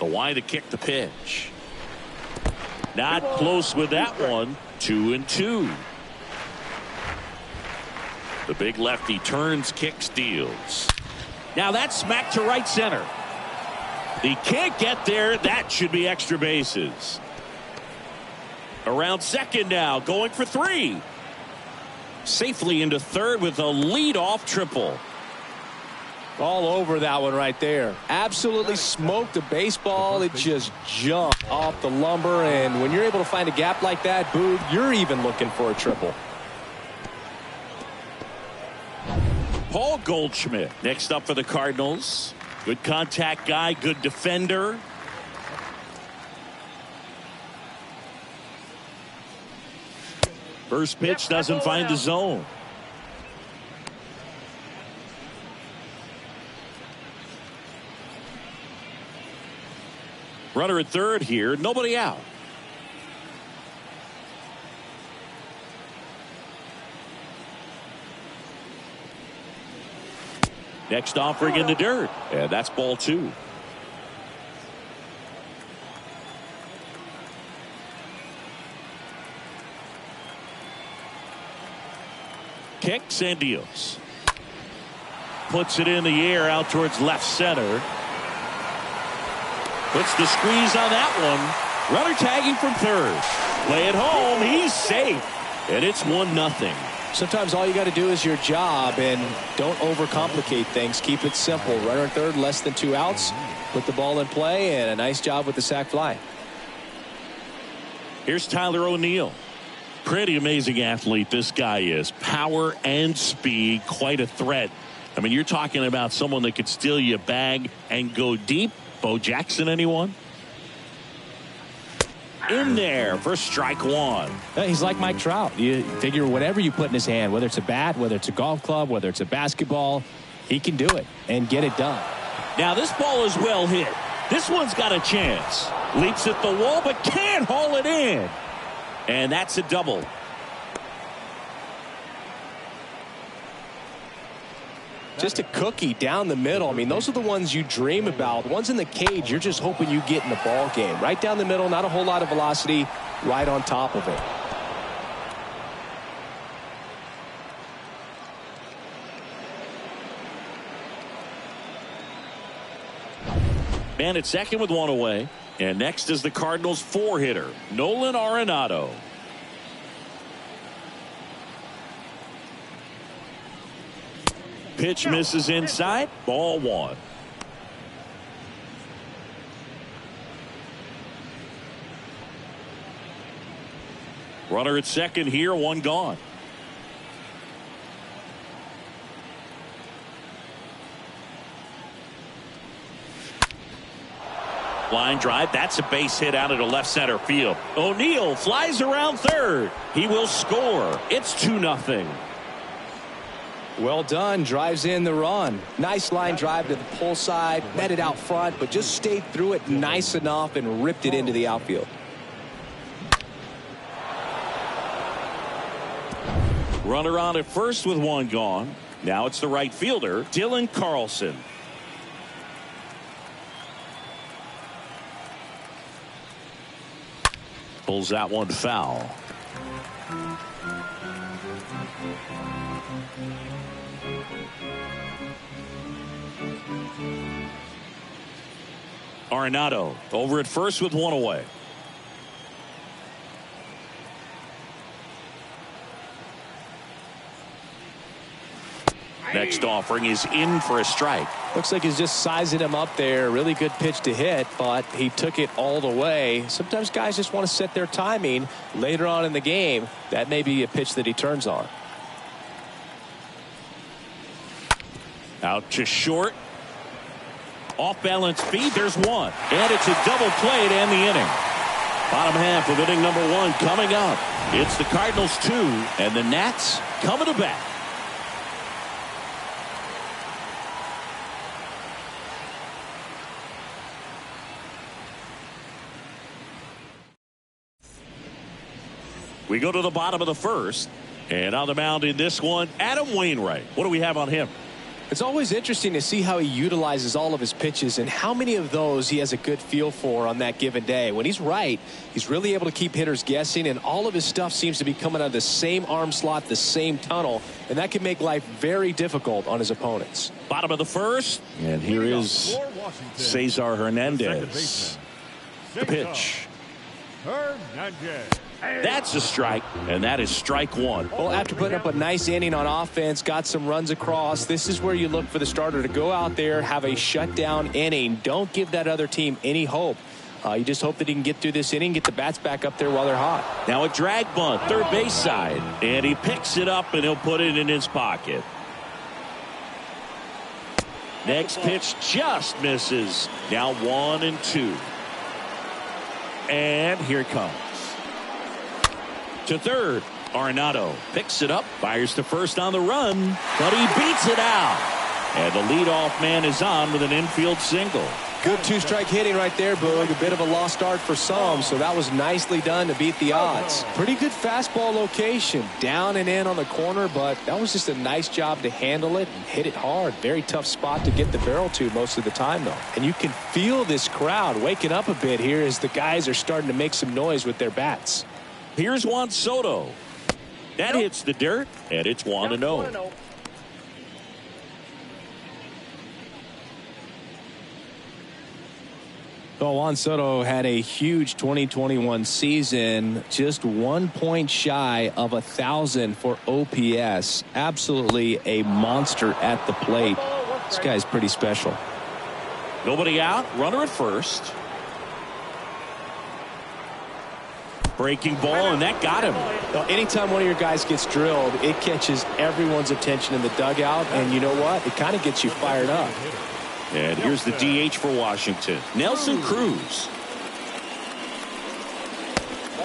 The wide to kick the pitch. Not close with that one. 2-2. The big lefty turns, kicks, deals. Now that's smacked to right center. He can't get there. That should be extra bases. Around second now, going for 3. Safely into third with a leadoff triple. All over that one right there. Absolutely smoked the baseball. It just jumped off the lumber, and when you're able to find a gap like that, Boog, you're even looking for a triple. Paul Goldschmidt next up for the Cardinals. Good contact guy, good defender. First pitch doesn't find the zone. Runner at third here, nobody out. Next offering in the dirt, and that's ball 2. Kicks and deals. Puts it in the air out towards left center. Puts the squeeze on that one. Runner tagging from third. Play it home. He's safe. And it's 1-0. Sometimes all you got to do is your job, and don't overcomplicate things. Keep it simple. Runner at third, less than 2 outs. Put the ball in play, and a nice job with the sac fly. Here's Tyler O'Neill. Pretty amazing athlete this guy is. Power and speed. Quite a threat. I mean, you're talking about someone that could steal you a bag and go deep. Bo Jackson, anyone? In there for strike 1. He's like Mike Trout. You figure whatever you put in his hand, whether it's a bat, whether it's a golf club, whether it's a basketball, he can do it and get it done. Now this ball is well hit. This one's got a chance. Leaps at the wall but can't haul it in. And that's a double. Just a cookie down the middle. I mean, those are the ones you dream about. Ones in the cage, you're just hoping you get in the ball game. Right down the middle, not a whole lot of velocity, right on top of it. Man at second with 1 away. And next is the Cardinals 4-hitter, Nolan Arenado. Pitch misses inside. Ball 1. Runner at second here, 1 gone. Line drive. That's a base hit out into left center field. O'Neill flies around third. He will score. It's 2-0. Well done. Drives in the run. Nice line drive to the pull side. Met it out front, but just stayed through it nice enough and ripped it into the outfield. Runner on at first with 1 gone. Now it's the right fielder, Dylan Carlson. Pulls that one foul. Arenado over at first with 1 away. Next offering is in for a strike. Looks like he's just sizing him up there. Really good pitch to hit, but he took it all the way. Sometimes guys just want to set their timing later on in the game. That may be a pitch that he turns on. Out to short. Off balance feed. There's 1. And it's a double play to end the inning. Bottom half of inning number 1 coming up. It's the Cardinals 2 and the Nats coming to bat. We go to the bottom of the first, and on the mound in this one, Adam Wainwright. What do we have on him? It's always interesting to see how he utilizes all of his pitches and how many of those he has a good feel for on that given day. When he's right, he's really able to keep hitters guessing, and all of his stuff seems to be coming out of the same arm slot, the same tunnel, and that can make life very difficult on his opponents. Bottom of the first, and here is Cesar Hernandez. The pitch. That's a strike, and that is strike one. Well, after putting up a nice inning on offense, got some runs across, this is where you look for the starter to go out there, have a shutdown inning. Don't give that other team any hope. You just hope that he can get through this inning, get the bats back up there while they're hot. Now a drag bunt, third base side, and he picks it up, and he'll put it in his pocket. Next pitch just misses. Now 1-2. And here it comes. To third, Arenado picks it up, fires to first on the run, but he beats it out. And the leadoff man is on with an infield single. Good two-strike hitting right there, Boog. A bit of a lost start for some, so that was nicely done to beat the odds. Pretty good fastball location, down and in on the corner, but that was just a nice job to handle it and hit it hard. Very tough spot to get the barrel to most of the time, though. And you can feel this crowd waking up a bit here as the guys are starting to make some noise with their bats. Here's Juan Soto. That hits the dirt, and it's 1-0. Well, Juan Soto had a huge 2021 season, just 1 point shy of 1,000 for OPS. Absolutely a monster at the plate. This guy's pretty special. Nobody out, runner at first. Breaking ball, and that got him. Well, anytime one of your guys gets drilled, it catches everyone's attention in the dugout, and you know what? It kind of gets you fired up. And here's the DH for Washington, Nelson Cruz.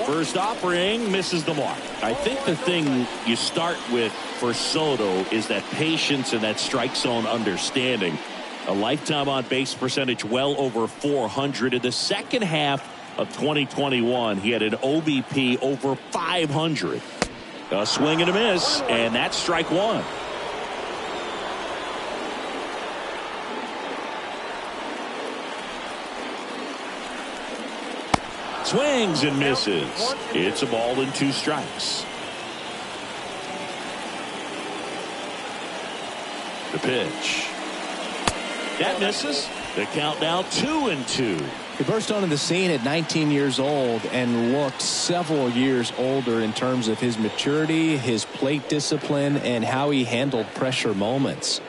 First offering, misses the mark. I think the thing you start with for Soto is that patience and that strike zone understanding. A lifetime on base percentage well over 400. In the second half of 2021, he had an OBP over 500. A swing and a miss, and that's strike one. Swings and misses. It's a ball and 2 strikes. The pitch. That misses. The count now 2-2. He burst onto the scene at 19 years old and looked several years older in terms of his maturity, his plate discipline, and how he handled pressure moments.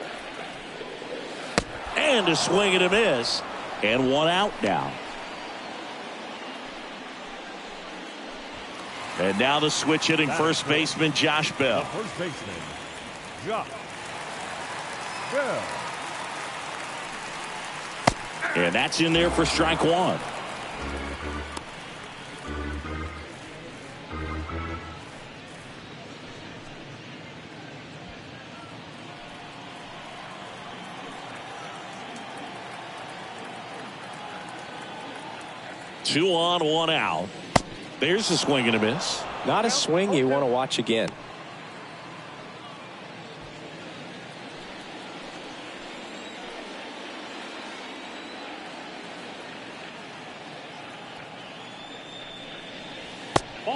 And a swing and a miss. And 1 out now. And now the switch hitting first baseman Josh Bell. First baseman Josh Bell. And that's in there for strike one. Two on, 1 out. There's a swing and a miss. Not a swing you want to watch again.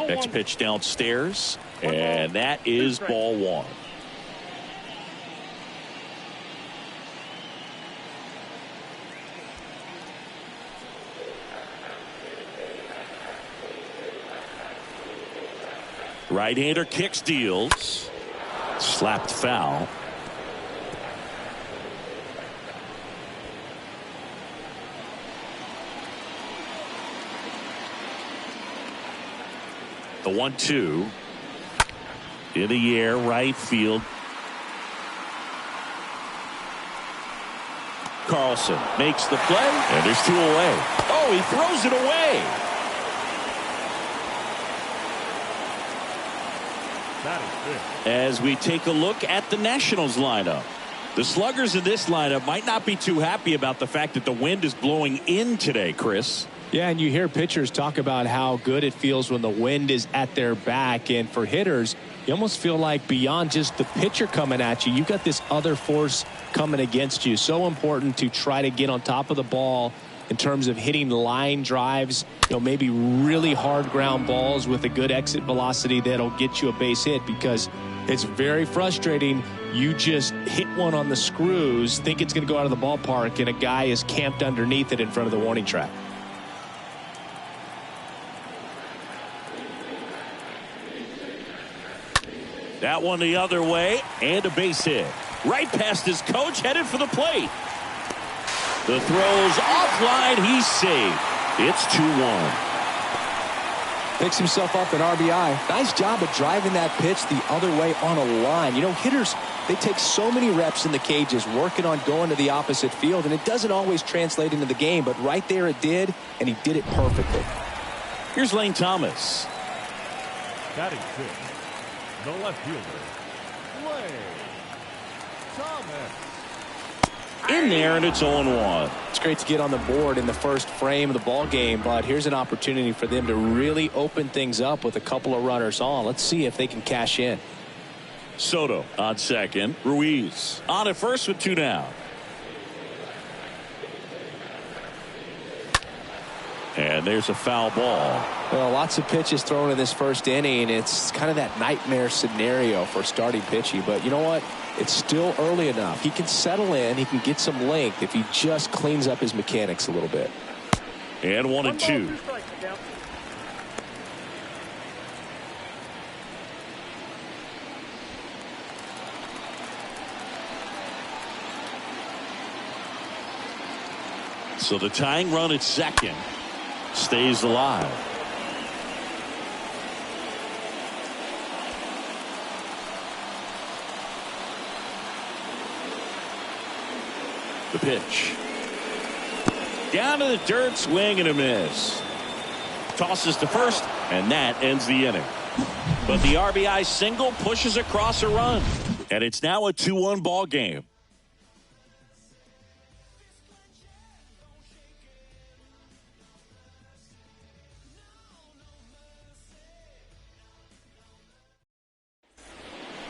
Next pitch downstairs, and that is ball 1. Right-hander kicks, deals. Slapped foul. The 1-2 in the air, right field. Carlson makes the play, and there's 2 away. Oh, he throws it away. As we take a look at the Nationals lineup, the sluggers in this lineup might not be too happy about the fact that the wind is blowing in today, Chris. Yeah, and you hear pitchers talk about how good it feels when the wind is at their back. And for hitters, you almost feel like beyond just the pitcher coming at you, you've got this other force coming against you. So important to try to get on top of the ball in terms of hitting line drives, maybe really hard ground balls with a good exit velocity that'll get you a base hit, because it's very frustrating. You just hit one on the screws, think it's going to go out of the ballpark, and a guy is camped underneath it in front of the warning track. That one the other way, and a base hit. Right past his coach, headed for the plate. The throw's offline, he's saved. It's 2-1. Picks himself up an RBI. Nice job of driving that pitch the other way on a line. Hitters, they take so many reps in the cages working on going to the opposite field, and it doesn't always translate into the game, but right there it did, and he did it perfectly. Here's Lane Thomas. Batting fifth, the left fielder, Lane Thomas. In there, and it's 0-1. It's great to get on the board in the first frame of the ball game, but here's an opportunity for them to really open things up with a couple of runners on. Let's see if they can cash in. Soto on second. Ruiz on at first with 2 down. And there's a foul ball. Well, lots of pitches thrown in this first inning. It's kind of that nightmare scenario for starting pitching, but you know what? It's still early enough. He can settle in. He can get some length if he just cleans up his mechanics a little bit. And 1-2. So the tying run at second stays alive. The pitch. Down to the dirt, swing and a miss. Tosses to first, and that ends the inning. But the RBI single pushes across a run. And it's now a 2-1 ball game.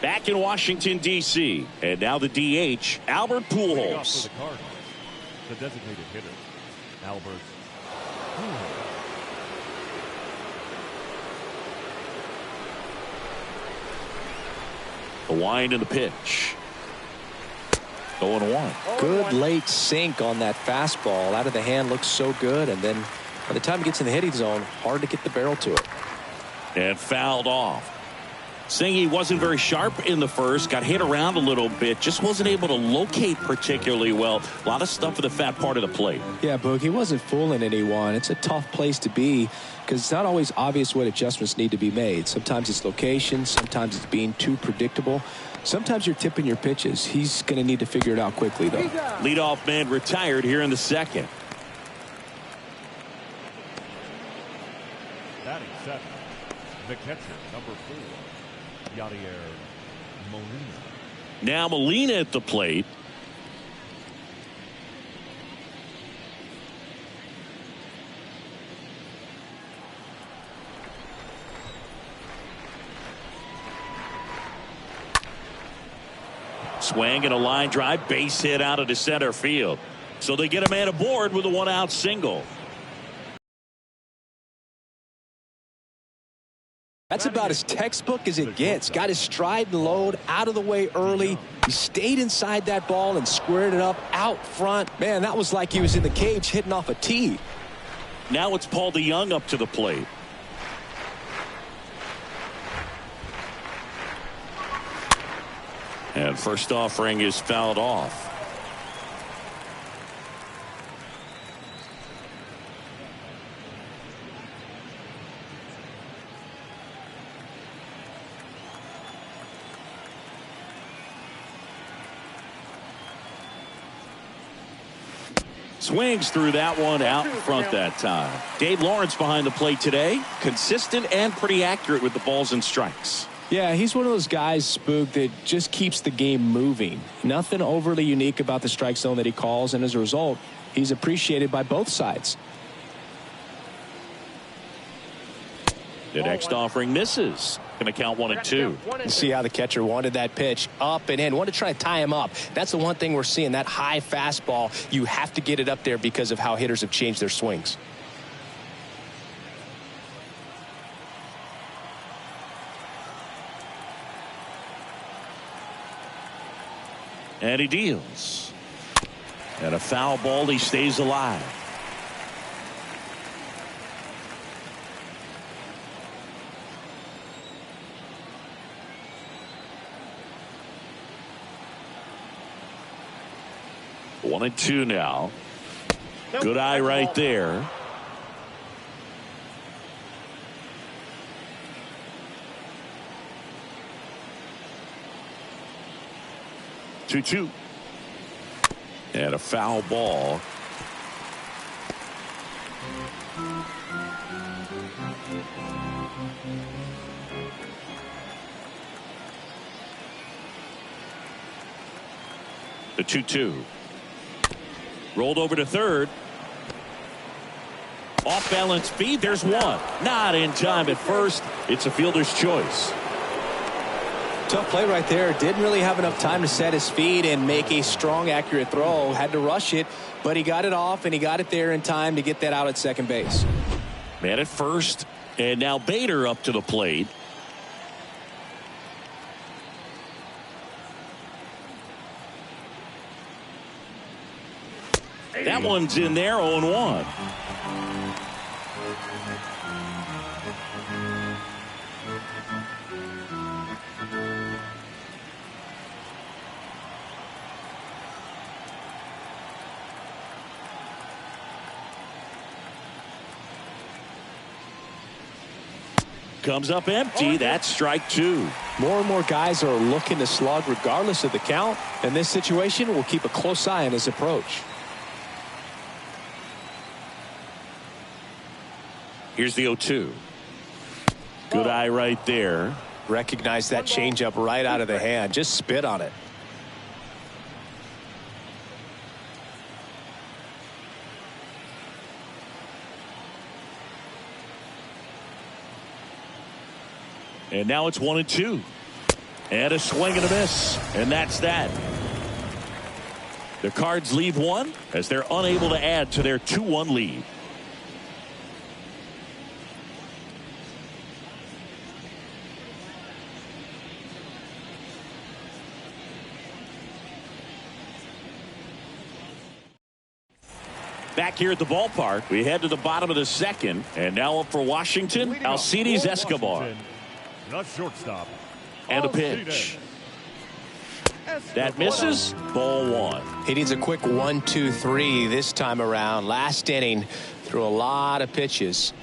Back in Washington, D.C. And now the DH, Albert Pujols. For the Cardinals, the designated hitter, Albert Pujols. The wind and the pitch. 0-1. Good late sink on that fastball. Out of the hand, looks so good. And then by the time it gets in the hitting zone, hard to get the barrel to it. And fouled off. Saying he wasn't very sharp in the first, got hit around a little bit, just wasn't able to locate particularly well. A lot of stuff at the fat part of the plate. Yeah, Boog, he wasn't fooling anyone. It's a tough place to be because it's not always obvious what adjustments need to be made. Sometimes it's location, sometimes it's being too predictable. Sometimes you're tipping your pitches. He's going to need to figure it out quickly, though. Leadoff man retired here in the second. Batting seventh, the catcher, number 4. Yadier Molina. Now Molina at the plate. Swing and a line drive, base hit out of the center field. So they get a man aboard with a 1-out single. That's about as textbook as it gets. Got his stride and load out of the way early. He stayed inside that ball and squared it up out front. Man, that was like he was in the cage hitting off a tee. Now it's Paul DeYoung up to the plate. And first offering is fouled off. Swings through that one out in front that time. Dave Lawrence behind the plate today. Consistent and pretty accurate with the balls and strikes. Yeah, he's one of those guys, Spook, that just keeps the game moving. Nothing overly unique about the strike zone that he calls, and as a result, he's appreciated by both sides. The next offering misses. Going to count 1-2. You see how the catcher wanted that pitch up and in. Wanted to try to tie him up. That's the one thing we're seeing. That high fastball, you have to get it up there because of how hitters have changed their swings. And he deals. And a foul ball. He stays alive. One and two now. Good eye right there. Two. And a foul ball. The 2-2. Rolled over to third. Off balance speed. There's one. Not in time at first. It's a fielder's choice. Tough play right there. Didn't really have enough time to set his feet and make a strong, accurate throw. Had to rush it, but he got it off and he got it there in time to get that out at second base. Man at first, and now Bader up to the plate. That one's in there, 0-1. Comes up empty. That's strike two. More and more guys are looking to slug regardless of the count. In this situation, we'll keep a close eye on his approach. Here's the 0-2. Good eye right there. Recognize that changeup right out of the hand. Just spit on it. And now it's 1-2. And a swing and a miss. And that's that. The Cards leave one as they're unable to add to their 2-1 lead. Back here at the ballpark, we head to the bottom of the second, and now up for Washington, Alcides Escobar. The shortstop. And a pitch. That misses. Ball one. He needs a quick 1-2-3 this time around. Last inning, threw a lot of pitches.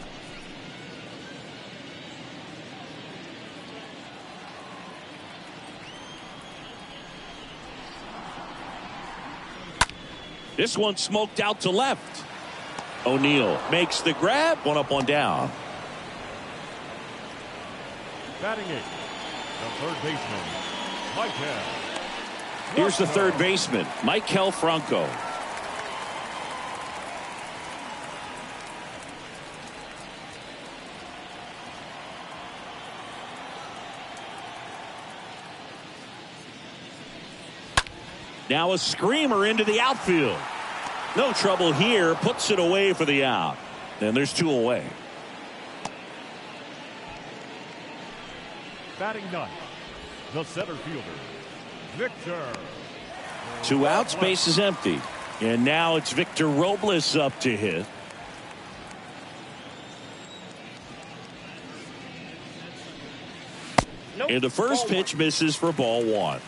This one smoked out to left. O'Neill makes the grab. One up, one down. Batting eighth, the third baseman, Michael. Here's the third baseman, Michael Franco. Now a screamer into the outfield. No trouble here. Puts it away for the out. And there's two away. Batting ninth, the center fielder, Victor. Two outs, base is empty. And now it's Victor Robles up to hit. And the first pitch misses for ball one.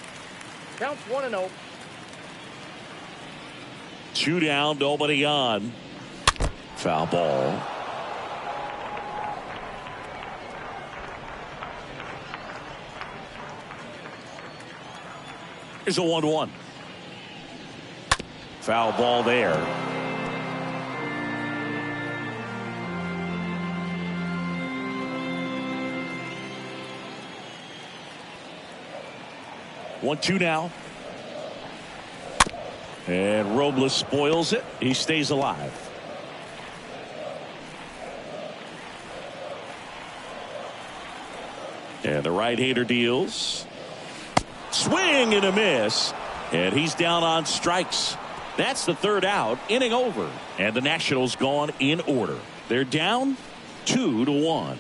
Counts 1-0. Two down, nobody on. Foul ball. Here's a 1-1. Foul ball there. One, two now. And Robles spoils it. He stays alive. And the right-hander deals. Swing and a miss. And he's down on strikes. That's the third out. Inning over. And the Nationals gone in order. They're down 2-1.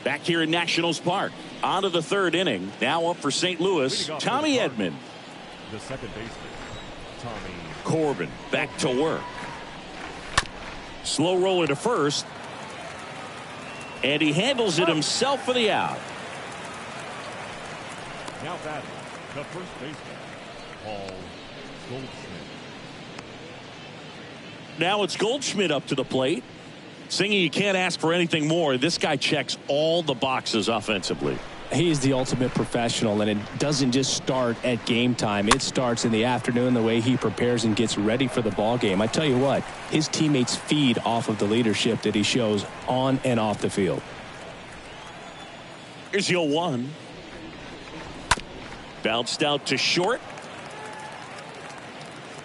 Back here in Nationals Park. On to the third inning. Now up for St. Louis, Tommy Edman. The second baseman, Tommy Corbin back to work. Slow roll into first. And he handles it himself for the out. Now batting, the first baseman, Paul Goldschmidt. Now it's Goldschmidt up to the plate. Singy, you can't ask for anything more. This guy checks all the boxes offensively. He's the ultimate professional, and it doesn't just start at game time. It starts in the afternoon, the way he prepares and gets ready for the ball game. I tell you what, his teammates feed off of the leadership that he shows on and off the field. Here's your 1. Bounced out to short.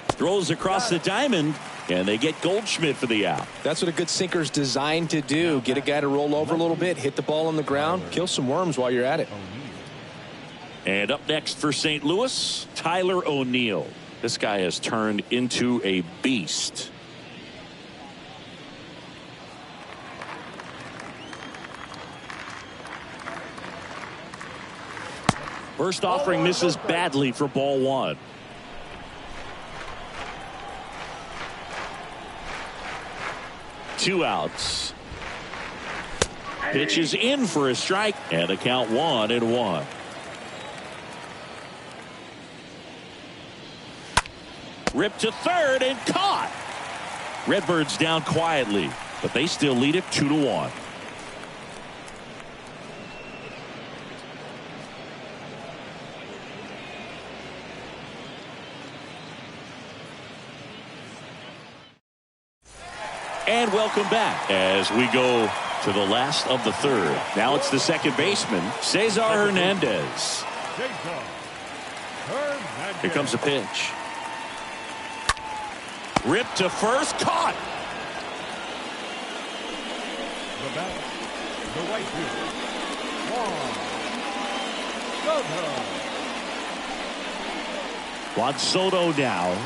Throws across the diamond. And they get Goldschmidt for the out. That's what a good sinker's designed to do. Get a guy to roll over a little bit, hit the ball on the ground, kill some worms while you're at it. And up next for St. Louis, Tyler O'Neill. This guy has turned into a beast. First offering misses badly for ball 1. Two outs. Pitch is in for a strike, and the count 1-1. Ripped to third and caught. Redbirds down quietly, but they still lead it 2-1. And welcome back as we go to the last of the third. Now it's the second baseman, Cesar Hernandez. Here comes a pitch. Ripped to first, caught. The batter, the right fielder, Juan Soto now.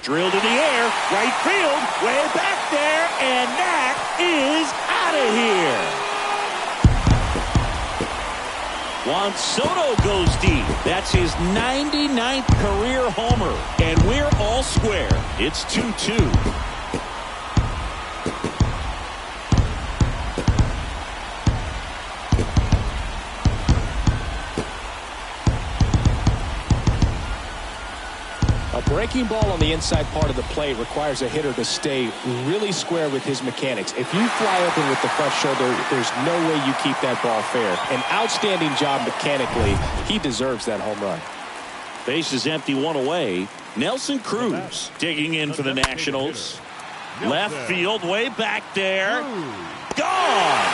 Drilled in the air, right field, way back there, and that is out of here. Juan Soto goes deep. That's his 99th career homer, and we're all square. It's 2-2. Breaking ball on the inside part of the plate requires a hitter to stay really square with his mechanics. If you fly open with the front shoulder, there's no way you keep that ball fair. An outstanding job mechanically. He deserves that home run. Base is empty, 1 away. Nelson Cruz digging in for the Nationals. Left field, way back there. Gone!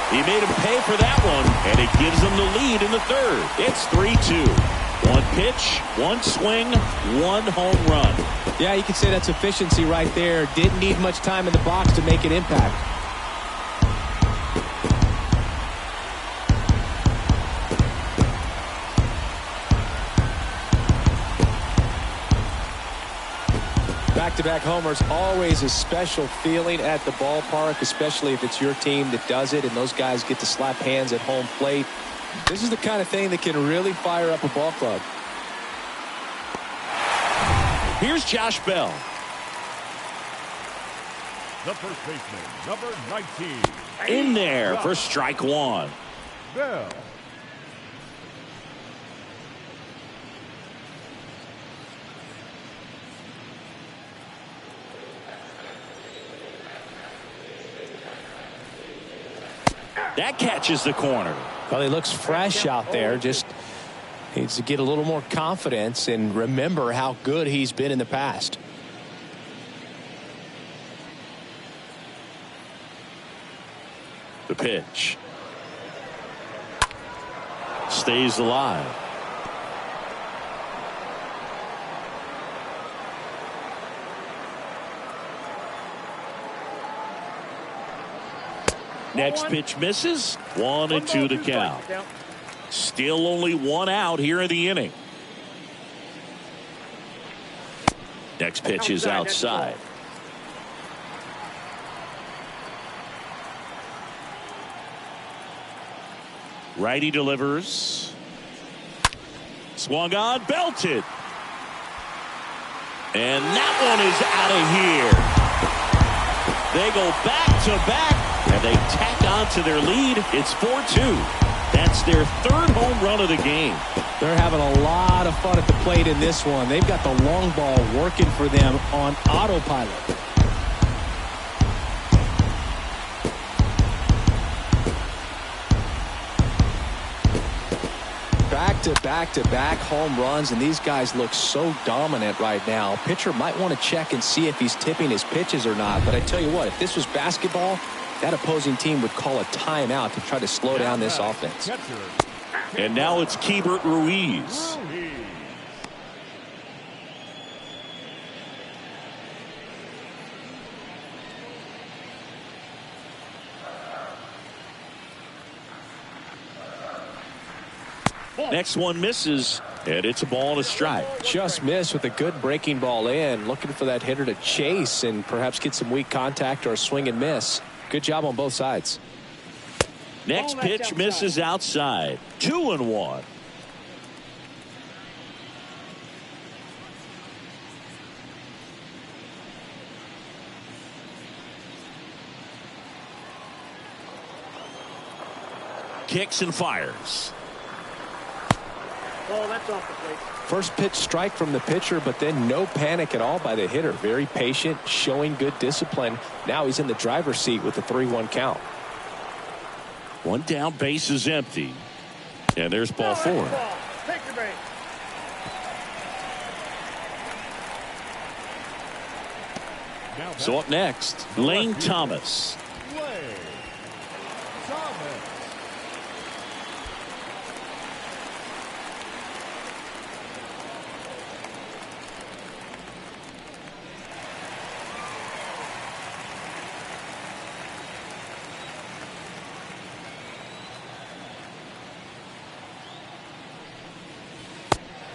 He made him pay for that one, and it gives them the lead in the third. It's 3-2. 1 pitch, 1 swing, 1 home run. Yeah, you can say that's efficiency right there. Didn't need much time in the box to make an impact. Back-to-back homers, always a special feeling at the ballpark, especially if it's your team that does it and those guys get to slap hands at home plate. This is the kind of thing that can really fire up a ball club. Here's Josh Bell. The first baseman, number 19. In there for strike 1. Bell. That catches the corner. Well, he looks fresh out there. Just needs to get a little more confidence and remember how good he's been in the past. The pitch. stays alive. Next pitch misses. 1-2 to count. Still only one out here in the inning. Next pitch is outside. Righty delivers. Swung on, belted. And that one is out of here. They go back to back, and they tack on to their lead. It's 4-2. That's their third home run of the game. They're having a lot of fun at the plate in this one. They've got the long ball working for them on autopilot. Back-to-back home runs, and these guys look so dominant right now. Pitcher might want to check and see if he's tipping his pitches or not. But I tell you what, if this was basketball, that opposing team would call a timeout to try to slow down this offense. And now it's Keibert Ruiz. Next one misses, and it's a ball and a strike. Just missed with a good breaking ball in. Looking for that hitter to chase and perhaps get some weak contact or a swing and miss. Good job on both sides. Next pitch misses outside. 2-1. Kicks and fires. Oh, that's off the plate. First pitch strike from the pitcher, but then no panic at all by the hitter. Very patient, showing good discipline. Now he's in the driver's seat with the 3-1 count. One down, base is empty. And there's ball 4. Take your base. So up next, Lane Thomas.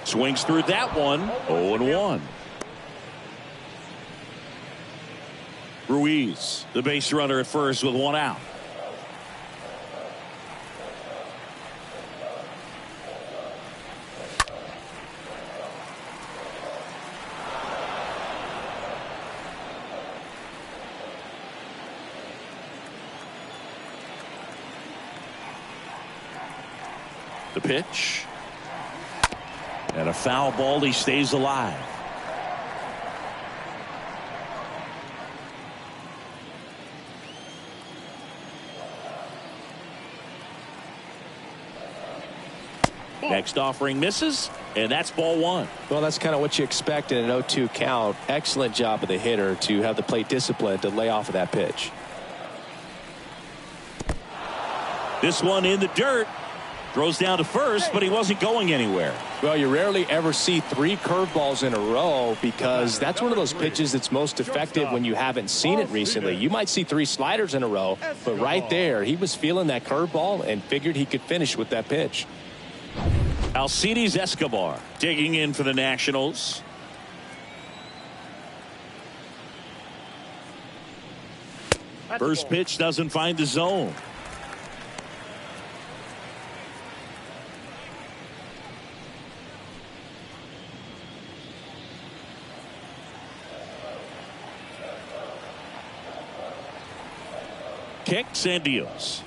Swings through that one. 0-1. Ruiz, the base runner at first with one out. The pitch. And a foul ball. He stays alive. Next offering misses, and that's ball 1. Well, that's kind of what you expect in an 0-2 count. Excellent job of the hitter to have the plate discipline to lay off of that pitch. This one in the dirt. Throws down to first, but he wasn't going anywhere. Well, you rarely ever see 3 curveballs in a row because that's one of those pitches that's most effective when you haven't seen it recently. You might see 3 sliders in a row, but right there, he was feeling that curveball and figured he could finish with that pitch. Alcides Escobar digging in for the Nationals. First pitch doesn't find the zone. Kicks and deals.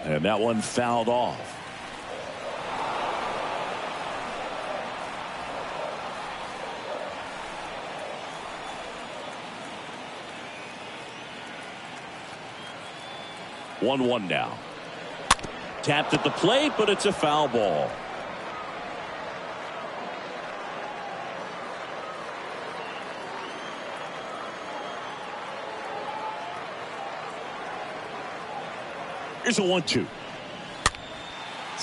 And that one fouled off. One now. Tapped at the plate, but it's a foul ball. Here's a 1-2.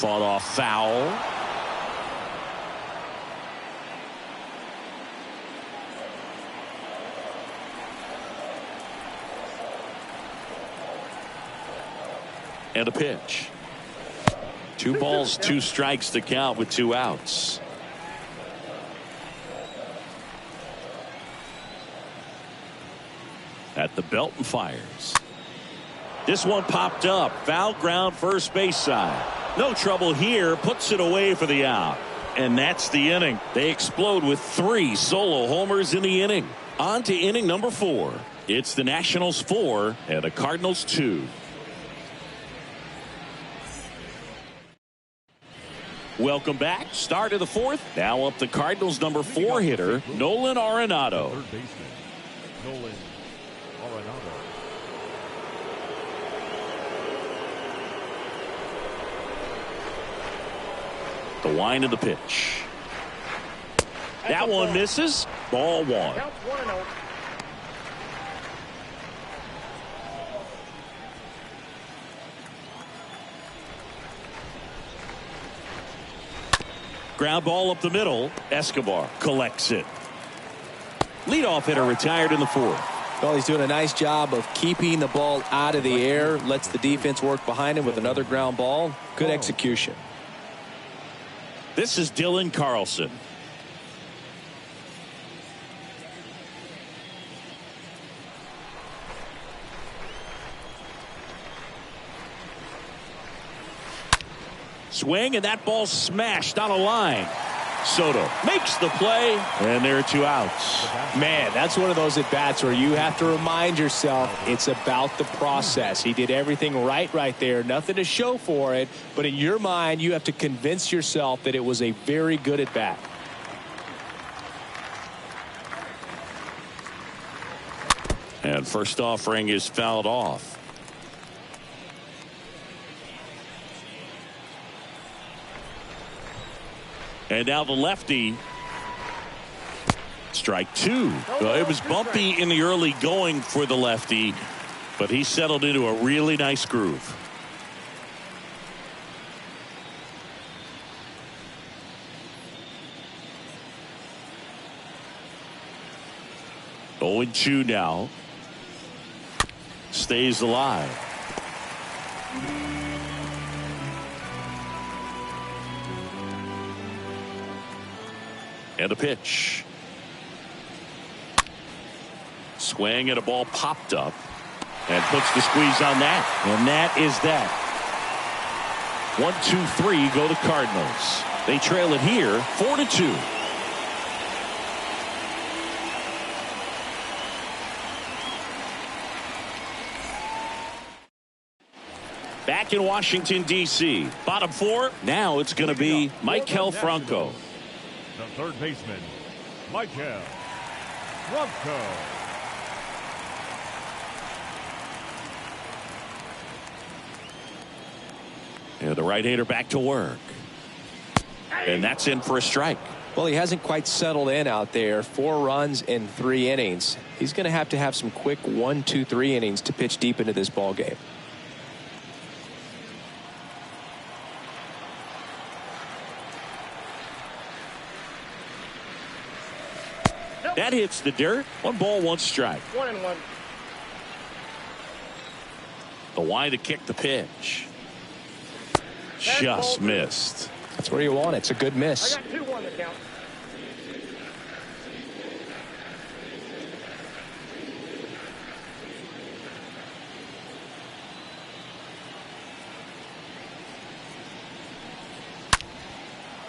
Fought off foul. And a pitch. 2 balls, 2 strikes to count with 2 outs. At the belt and fires. This one popped up. Foul ground, first base side. No trouble here. Puts it away for the out. And that's the inning. They explode with 3 solo homers in the inning. On to inning number 4. It's the Nationals 4 and the Cardinals 2. Welcome back. Start of the 4th. Now up the Cardinals number 4 hitter, Nolan Arenado. Third baseman, Nolan Arenado. The wind of the pitch. That one misses. Ball 1. Counts 1-0. Ground ball up the middle. Escobar collects it. Leadoff hitter retired in the 4th. Well, he's doing a nice job of keeping the ball out of the air. Lets the defense work behind him with another ground ball. Good execution. This is Dylan Carlson. Swing, and that ball smashed on a line. Soto makes the play, and there are 2 outs. Man, that's one of those at-bats where you have to remind yourself it's about the process. He did everything right there. Nothing to show for it, but in your mind, you have to convince yourself that it was a very good at-bat. And first offering is fouled off. And now the lefty. Strike 2. It was bumpy in the early going for the lefty, but he settled into a really nice groove. Oh, and 2 now. Stays alive. And a pitch. Swing, and a ball popped up and puts the squeeze on that. And that is that. 1, 2, 3 go the Cardinals. They trail it here 4-2. Back in Washington, D.C. Bottom 4. Now it's going to be Michael Franco. The third baseman, Michael Franco. And the right-hander back to work. And that's in for a strike. Well, he hasn't quite settled in out there. 4 runs in 3 innings. He's going to have some quick 1, 2, 3 innings to pitch deep into this ball game. That hits the dirt. 1 ball, 1 strike. 1-1. The wind to kick the pitch. Just missed. That's where you want it. It's a good miss. I got 2-1 to count.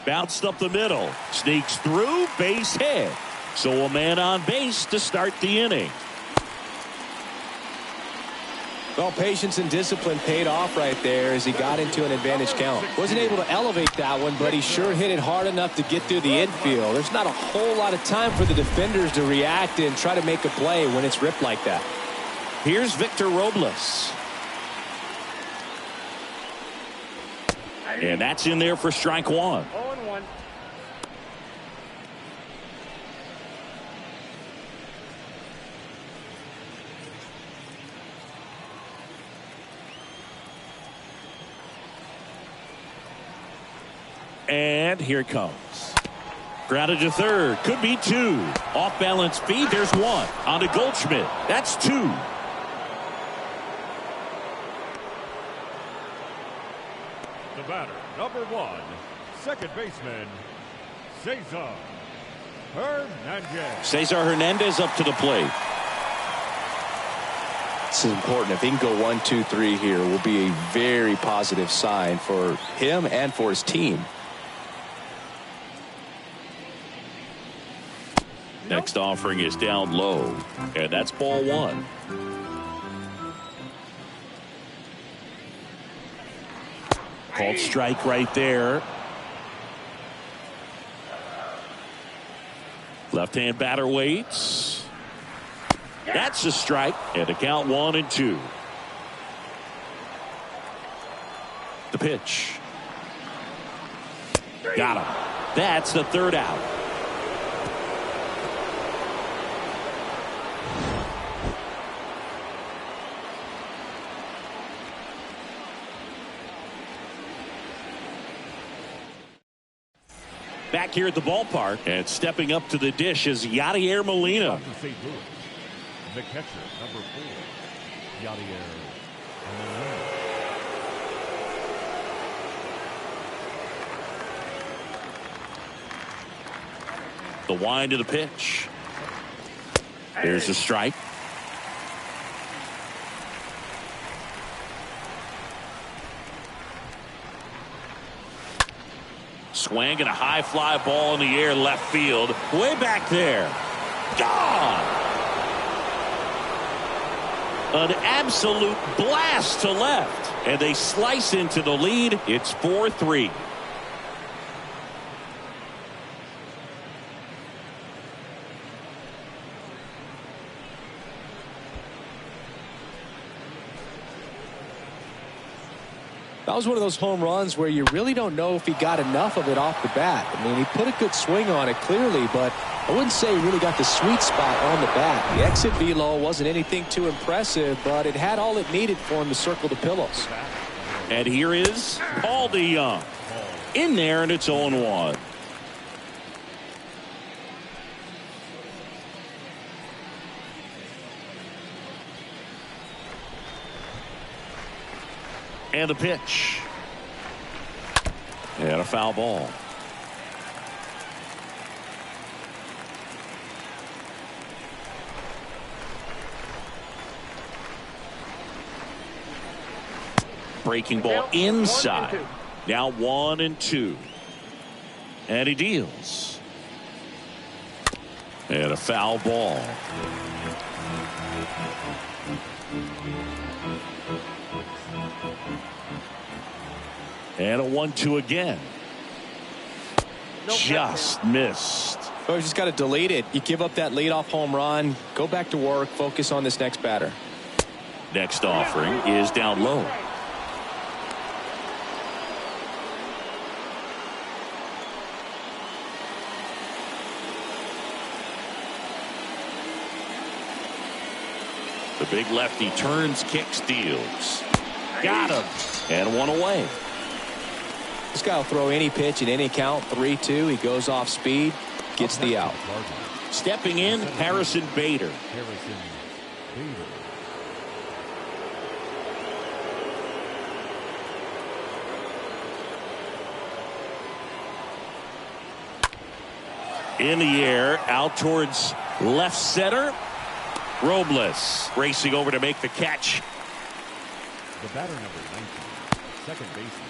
Bounced up the middle. Sneaks through. Base hit. So a man on base to start the inning. Well, patience and discipline paid off right there as he got into an advantage count. Wasn't able to elevate that one, but he sure hit it hard enough to get through the infield. There's not a whole lot of time for the defenders to react and try to make a play when it's ripped like that. Here's Victor Robles. And that's in there for strike 1. 0-1. and here it comes. Grounded to third. Could be two. Off balance feed. There's one. On to Goldschmidt. That's two. The batter, number 1, second baseman, Cesar Hernandez. Cesar Hernandez up to the plate. This is important. If he can go 1, 2, 3 here, will be a very positive sign for him and for his team. Next offering is down low, and that's ball 1. Called strike right there. Left-hand batter waits. That's a strike, and a count 1 and 2. The pitch. Got him. That's the third out. Back here at the ballpark, and stepping up to the dish is Yadier Molina. From St. Louis, the catcher, number 4, Yadier Molina. The wind of the pitch. There's a strike. Swing and a high fly ball in the air left field. Way back there. Gone! An absolute blast to left. And they slice into the lead. It's 4-3. That was one of those home runs where you really don't know if he got enough of it off the bat. I mean, he put a good swing on it clearly, but I wouldn't say he really got the sweet spot on the bat. The exit velo wasn't anything too impressive, but it had all it needed for him to circle the pillows. And here is Paul DeYoung. In there, and it's 0-1. And the pitch. And a foul ball. Breaking ball inside. Now 1-2. And he deals. And a foul ball. And a 1-2 again. Just missed. Oh, you just got to delete it. You give up that leadoff home run. Go back to work. Focus on this next batter. Next offering is down low. The big lefty turns, kicks, deals. Got him. And one away. This guy will throw any pitch at any count. 3-2. He goes off speed. Gets the out. Stepping in, Harrison Bader. In the air, out towards left center. Robles racing over to make the catch. The batter, number 19, second baseman,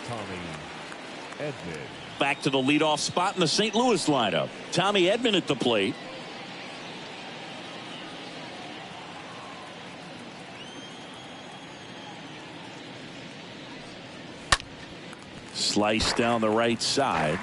Tommy Edman. Back to the leadoff spot in the St. Louis lineup. Tommy Edman at the plate. Slice down the right side.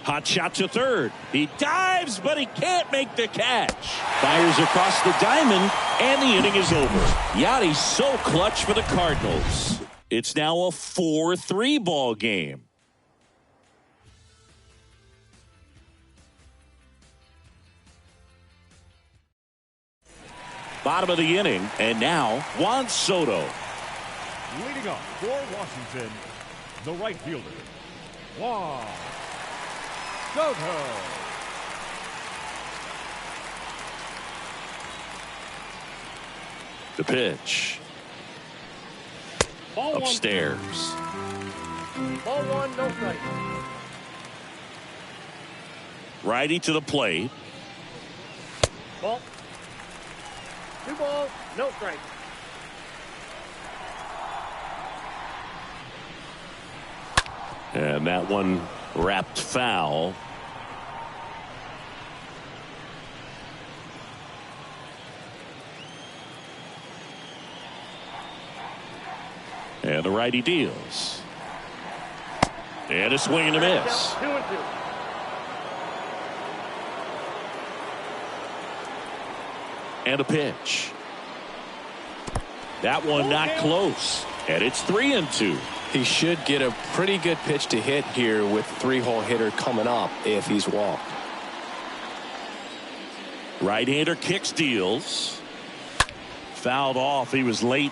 Hot shot to third. He dives, but he can't make the catch. Fires across the diamond, and the inning is over. Yachty's so clutch for the Cardinals. It's now a 4-3 ball game. Bottom of the inning, and now Juan Soto. Leading up for Washington, the right fielder, Juan Soto. The pitch. Ball Upstairs. Ball one, no strike. Righty to the plate. Ball. 2 balls, no strike. And that one wrapped foul. And the righty deals. And a swing and a miss. 2-2. And a pitch. That one not close. And it's 3-2. He should get a pretty good pitch to hit here with 3-hole hitter coming up if he's walked. Right-hander kicks, deals. Fouled off. He was late.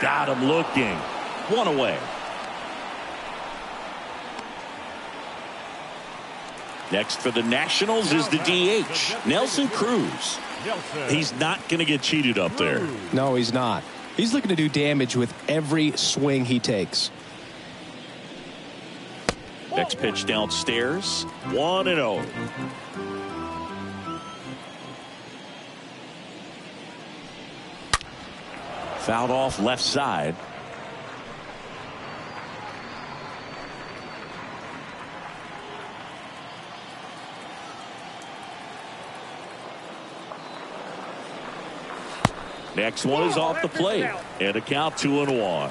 Got him looking. One away. Next for the Nationals is the DH, Nelson Cruz. He's not going to get cheated up there. No, he's not. He's looking to do damage with every swing he takes. Next pitch downstairs. 1-0. Fouled off left side. Next one is off the plate. And a count 2-1.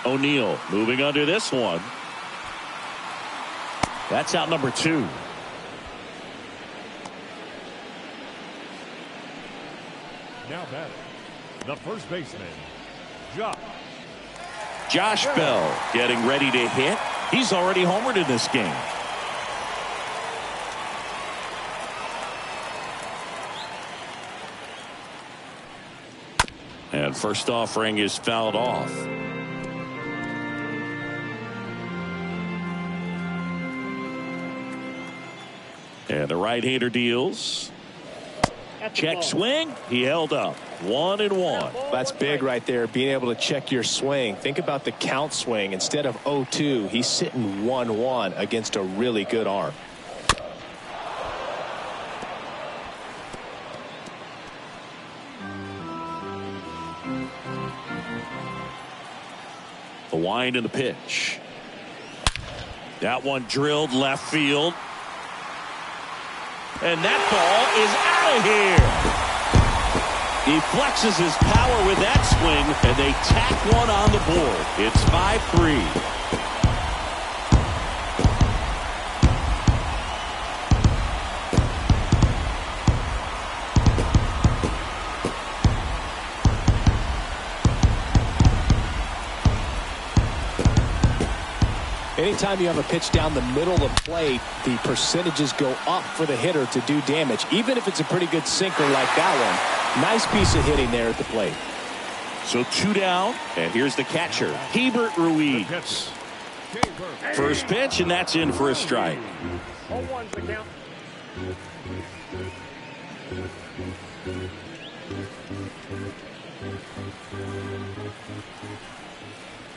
O'Neill moving under this one. That's out number 2. Now batting, the first baseman, Josh Bell getting ready to hit. He's already homered in this game. And first offering is fouled off. And the right-hander deals. Check swing. He held up. 1-1. That's big right there, being able to check your swing. Think about the count swing. Instead of 0-2, he's sitting 1-1 against a really good arm. The wind and the pitch. That one drilled left field. And that ball is out of here. He flexes his power with that swing, and they tack one on the board. It's 5-3. Anytime you have a pitch down the middle of the plate, the percentages go up for the hitter to do damage, even if it's a pretty good sinker like that one. Nice piece of hitting there at the plate. So 2 down, and here's the catcher, Hebert Ruiz. First pitch, and that's in for a strike. 0-1's the count.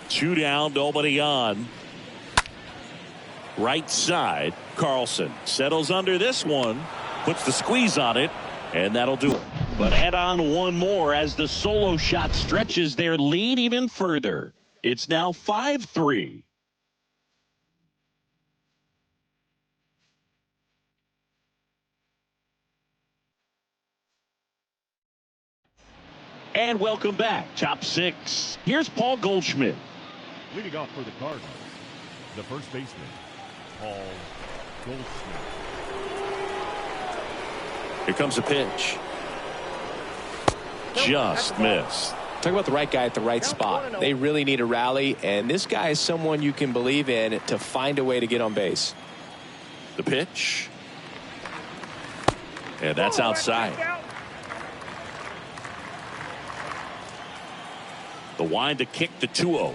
Two down, nobody on. Right side, Carlson settles under this one, puts the squeeze on it, and that'll do it. But add on one more as the solo shot stretches their lead even further. It's now 5-3. And welcome back. Top 6. Here's Paul Goldschmidt. Leading off for the Cardinals, the first baseman, Paul Goldschmidt. Here comes a pitch. Just missed. Talk about the right guy at the right spot. They really need a rally, and this guy is someone you can believe in to find a way to get on base. The pitch. And that's outside. The wind to kick the 2-0.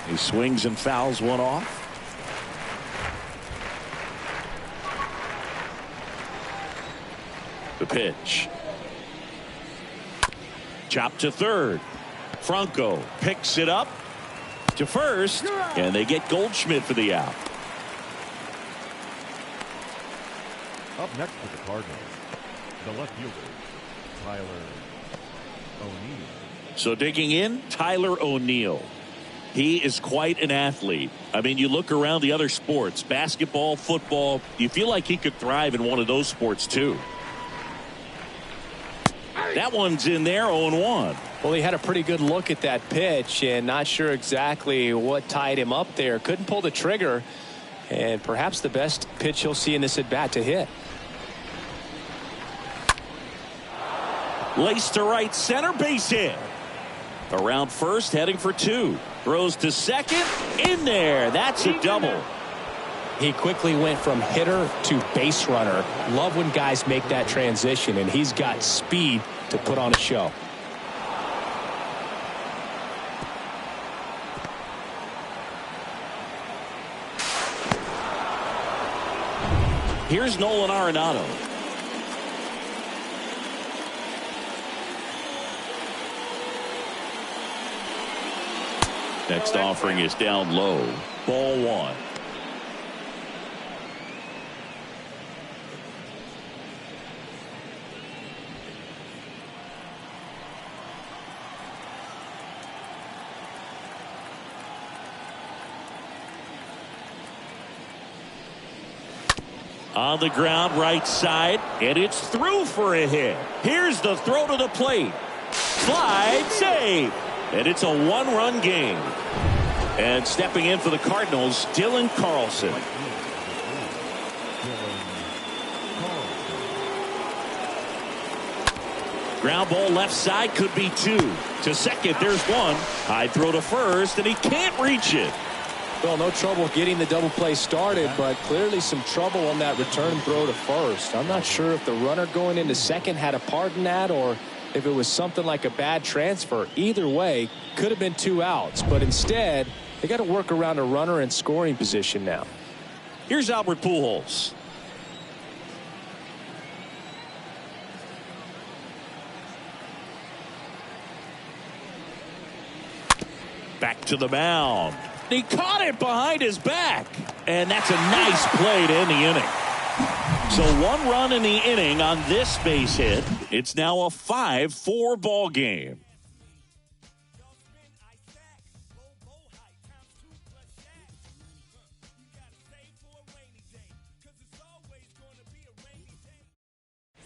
He swings and fouls one off. The pitch. Chop to third. Franco picks it up to first, and they get Goldschmidt for the out. Up next for the Cardinals, the left fielder, Tyler O'Neill. So digging in, Tyler O'Neill. He is quite an athlete. I mean, you look around the other sports, basketball, football, you feel like he could thrive in one of those sports too. That one's in there, 0-1. Well, he had a pretty good look at that pitch and not sure exactly what tied him up there. Couldn't pull the trigger, and perhaps the best pitch he'll see in this at bat to hit. Lace to right center, base hit. Around first, heading for 2. Throws to second, in there. That's a double. He quickly went from hitter to base runner. Love when guys make that transition, and he's got speed to put on a show. Here's Nolan Arenado. Next offering is down low. Ball 1. On the ground, right side, and it's through for a hit. Here's the throw to the plate. Slide, save, and it's a 1-run game. And stepping in for the Cardinals, Dylan Carlson. Ground ball left side, could be 2. To second, there's 1. High throw to first, and he can't reach it. Well, no trouble getting the double play started, but clearly some trouble on that return throw to first. I'm not sure if the runner going into second had a part in that or if it was something like a bad transfer. Either way, could have been 2 outs, but instead they got to work around a runner in scoring position now. Here's Albert Pujols. Back to the mound. He caught it behind his back, and that's a nice play to end the inning. So 1 run in the inning on this base hit. It's now a 5-4 ball game.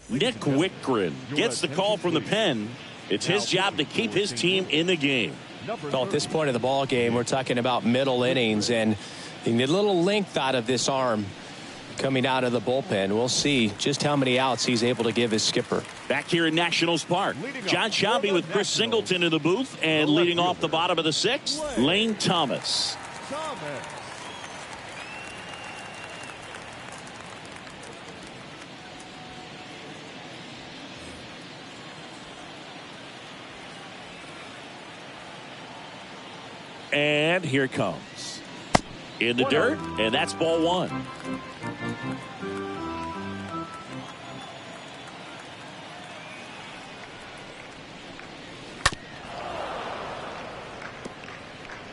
Nick Wickren gets the call from the pen. It's his job to keep his team in the game. Well, at this point of the ball game, we're talking about middle innings, and you need a little length out of this arm coming out of the bullpen. We'll see just how many outs he's able to give his skipper. Back here in Nationals Park, John Sciambi with Chris Singleton in the booth, and leading off the bottom of the 6th, Lane Thomas. And here it comes. In the dirt, and that's ball 1.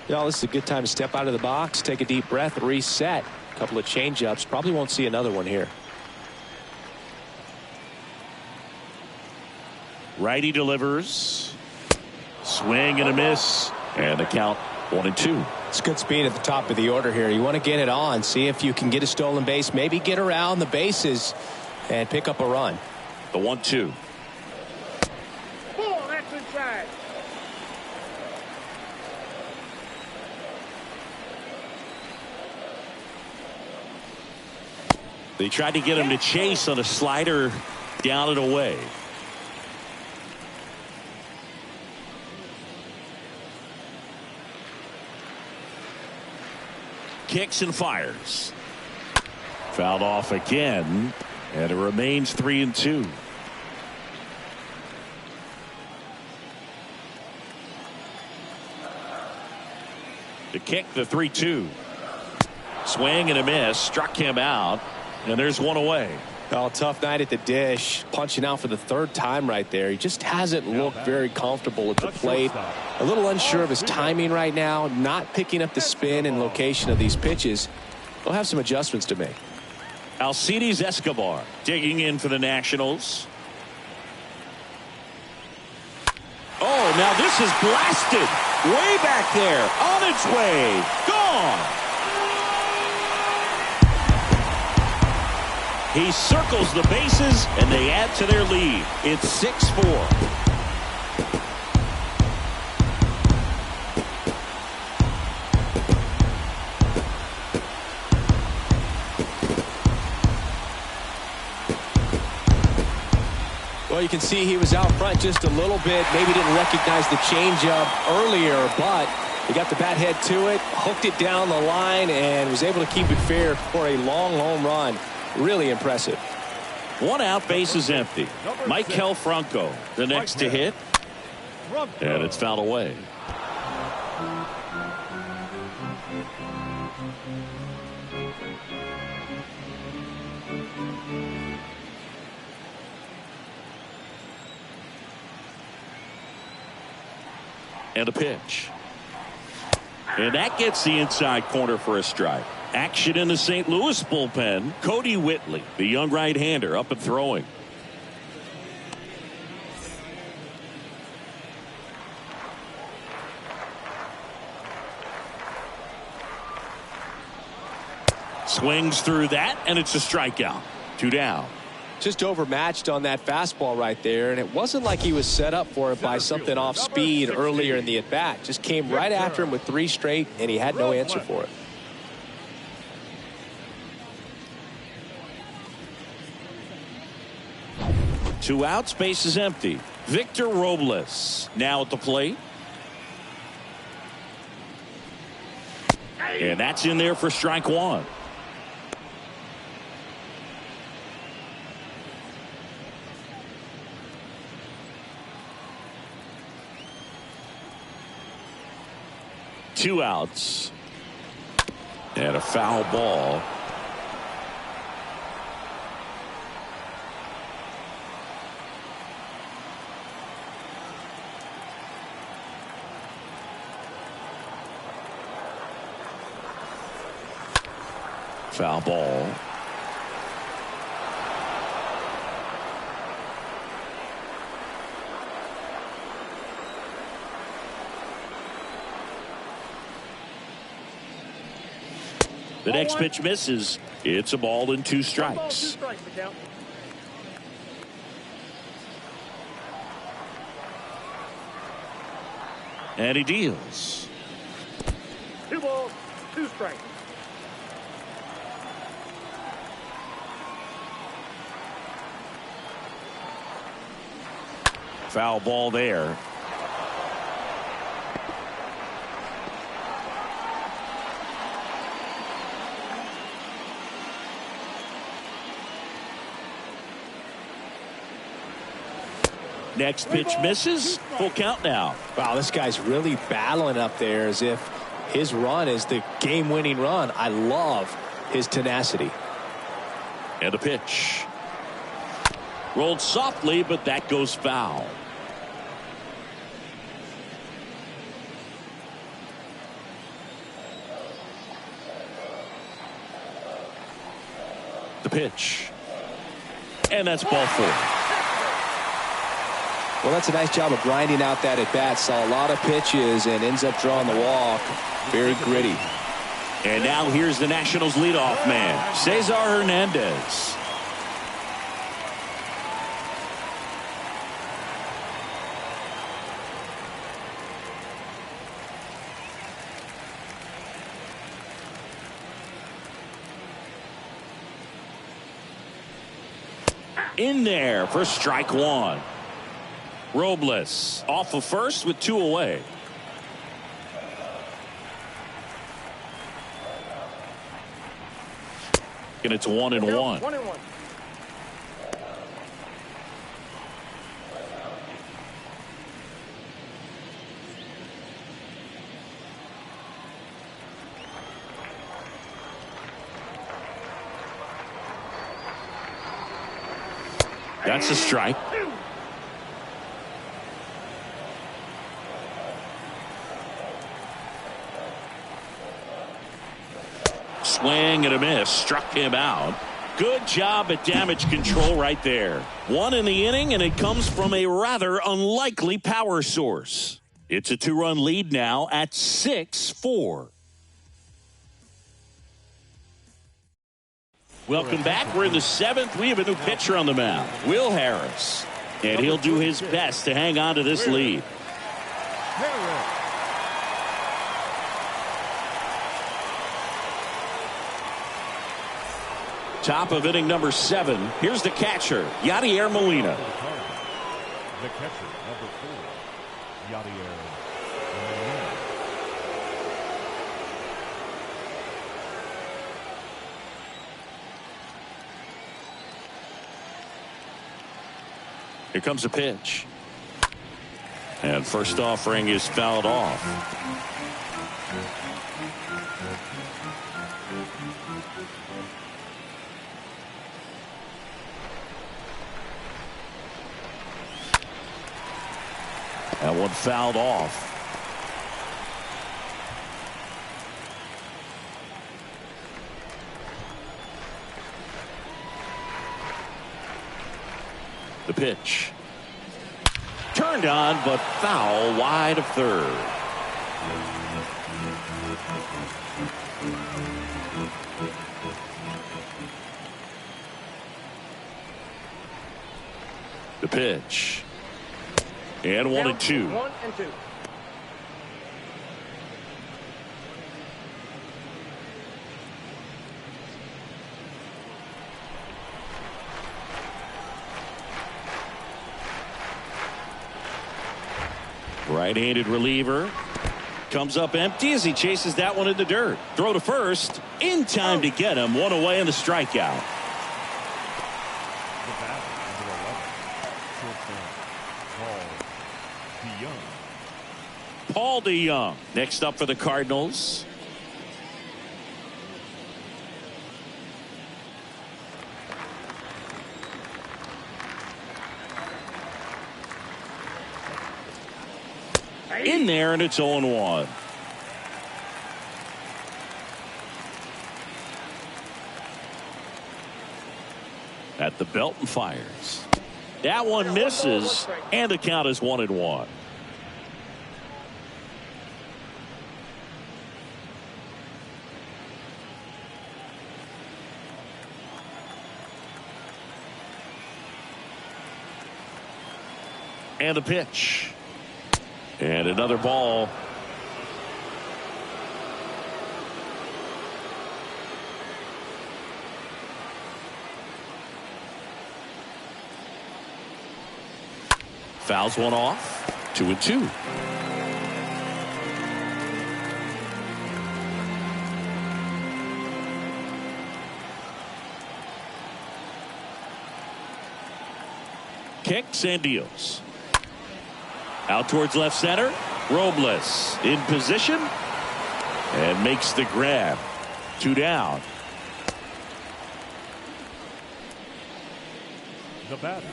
Yeah, this is a good time to step out of the box, take a deep breath, reset. A couple of change-ups. Probably won't see another one here. Righty delivers. Swing and a miss. And the count 1-2. It's good speed at the top of the order here. You want to get it on, see if you can get a stolen base, maybe get around the bases and pick up a run. The 1-2. They tried to get him to chase on a slider down and away. Kicks and fires. Fouled off again, and it remains 3-2. The kick, the 3-2. Swing and a miss, struck him out, and there's one away. Oh, tough night at the dish, punching out for the third time right there. He just hasn't looked very comfortable at the plate. A little unsure of his timing right now, not picking up the spin and location of these pitches. He'll have some adjustments to make. Alcides Escobar digging in for the Nationals. Oh, now this is blasted. Way back there, on its way, gone. He circles the bases, and they add to their lead. It's 6-4. Well, you can see he was out front just a little bit. Maybe didn't recognize the changeup earlier, but he got the bat head to it, hooked it down the line, and was able to keep it fair for a long home run. Really impressive. One out, base is empty. Michael Franco, the next to hit, and it's fouled away. And a pitch. And that gets the inside corner for a strike. Action in the St. Louis bullpen. Cody Whitley, the young right-hander, up and throwing. Swings through that, and it's a strikeout. 2 down. Just overmatched on that fastball right there, and it wasn't like he was set up for it by something off speed earlier in the at-bat. Just came right after him with 3 straight, and he had no answer for it. Two outs, base is empty. Victor Robles now at the plate. And that's in there for strike 1. Two outs. And a foul ball. Foul ball. The next pitch misses. It's a ball and 2 strikes. And he deals. 2 balls, 2 strikes. Foul ball there. Next pitch misses. Full count now. Wow, this guy's really battling up there as if his run is the game-winning run. I love his tenacity. And a pitch. Rolled softly, but that goes foul. The pitch. And that's ball 4. Well, that's a nice job of grinding out that at-bat. Saw a lot of pitches and ends up drawing the walk. Very gritty. And now here's the Nationals leadoff man, Cesar Hernandez. In there for strike one. Robles off of first with 2 away. And it's 1-1. 1-1. That's a strike. Swing and a miss. Struck him out. Good job at damage control right there. 1 in the inning, and it comes from a rather unlikely power source. It's a 2-run lead now at 6-4. Welcome back. We're in the 7th. We have a new pitcher on the mound, Will Harris. And he'll do his best to hang on to this lead. Top of inning number 7. Here's the catcher, Yadier Molina. The catcher, number 4, Yadier Molina. Here comes a pitch. And first offering is fouled off. That one fouled off. The pitch. Turned on, but foul wide of third. The pitch. And 1-2. 1-2. Right-handed reliever. Comes up empty as he chases that one in the dirt. Throw to first. In time to get him. 1 away in the strikeout. The batter, number 11, shortstop, Paul DeYoung next up for the Cardinals. In there, and it's 0-1. At the belt and fires. That one misses, and the count is 1-1. And the pitch. And another ball. Fouls one off. 2-2. Kicks and deals. Out towards left center. Robles in position and makes the grab. 2 down. the batter,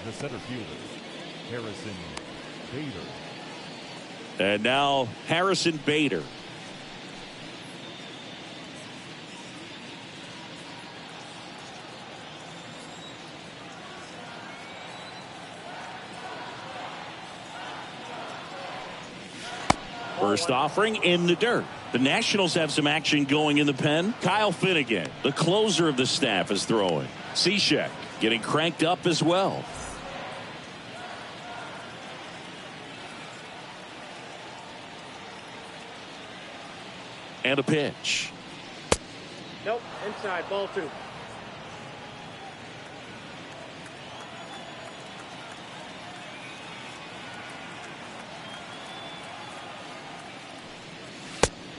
the center fielder, Harrison Bader. And now Harrison Bader. First offering in the dirt. The Nationals have some action going in the pen. Kyle Finnegan, the closer of the staff, is throwing. Cishek getting cranked up as well. And a pitch. Nope, inside, ball 2.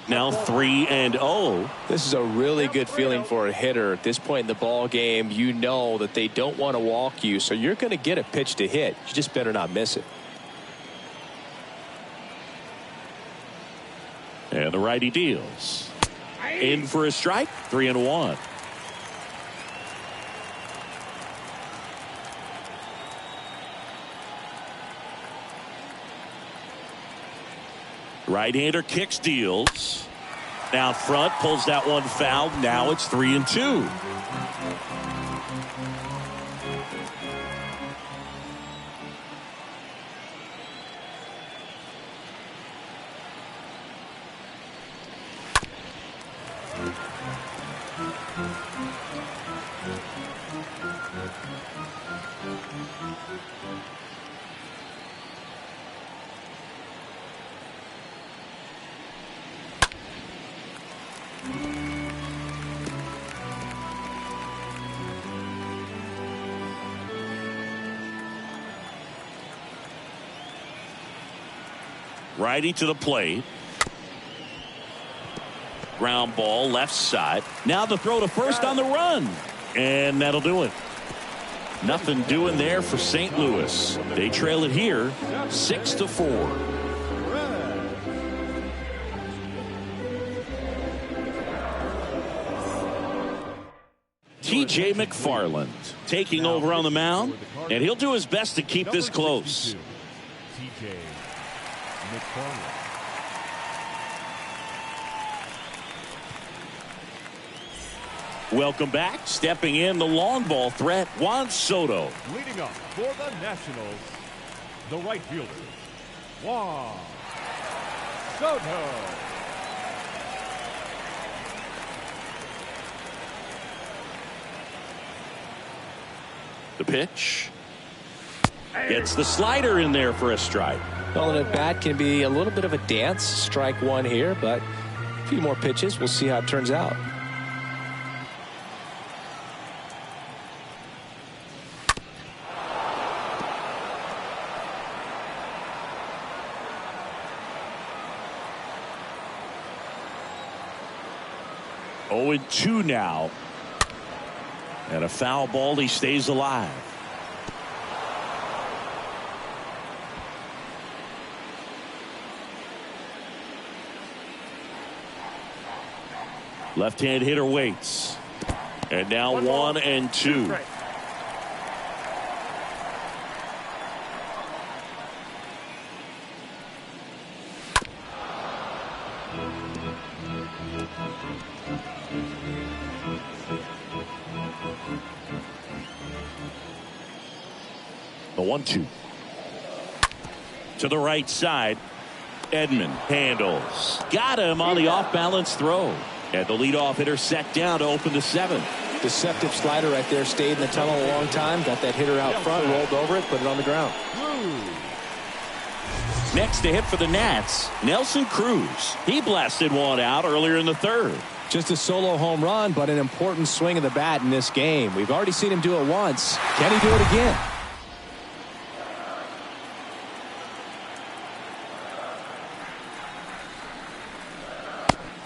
now 3-0. This is a really good feeling for a hitter at this point in the ball game. You know that they don't want to walk you, so you're going to get a pitch to hit. You just better not miss it. And the righty deals. In for a strike, 3-1. Right-hander kicks, deals. Now front, pulls that one foul. Now it's 3-2. Righty to the plate. Ground ball left side. Now the throw to first on the run. And that'll do it. Nothing doing there for St. Louis. They trail it here 6-4. TJ McFarland taking over on the mound, and he'll do his best to keep this close. TJ McFarland. Welcome back. Stepping in, the long ball threat, Juan Soto. Leading up for the Nationals, the right fielder, Juan Soto. The pitch. Gets the slider in there for a strike. Well, an at-bat can be a little bit of a dance. Strike one here, but a few more pitches. We'll see how it turns out. Oh, 2 now. And a foul ball, he stays alive. Left-hand hitter waits. And now 1-2. The 1-2. To the right side. Edman handles. Got him on the off-balance throw. And the leadoff hitter set down to open the 7th. Deceptive slider right there. Stayed in the tunnel a long time. Got that hitter out front. Rolled over it. Put it on the ground. Next to hit for the Nats, Nelson Cruz. He blasted one out earlier in the 3rd. Just a solo home run, but an important swing of the bat in this game. We've already seen him do it once. Can he do it again?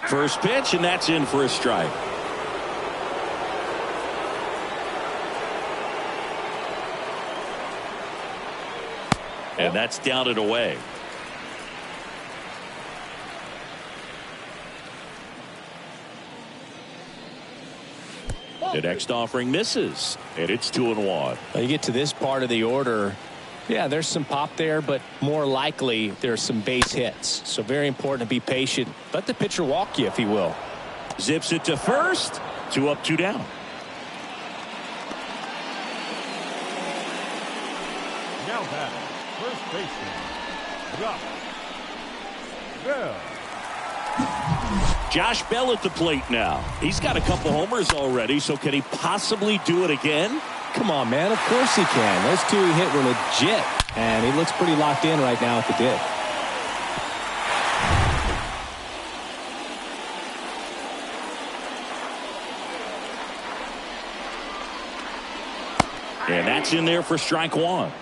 First pitch, and that's in for a strike. And that's down and away. The next offering misses, and it's 2-1. You get to this part of the order. Yeah, there's some pop there, but more likely there's some base hits. So very important to be patient. Let the pitcher walk you, if he will. Zips it to first. 2 up, 2 down. Now back, first baseman, Josh Bell at the plate now. He's got a couple homers already, so can he possibly do it again? Come on, man. Of course he can. Those 2 he hit were legit. And he looks pretty locked in right now at the dick. And that's in there for strike 1.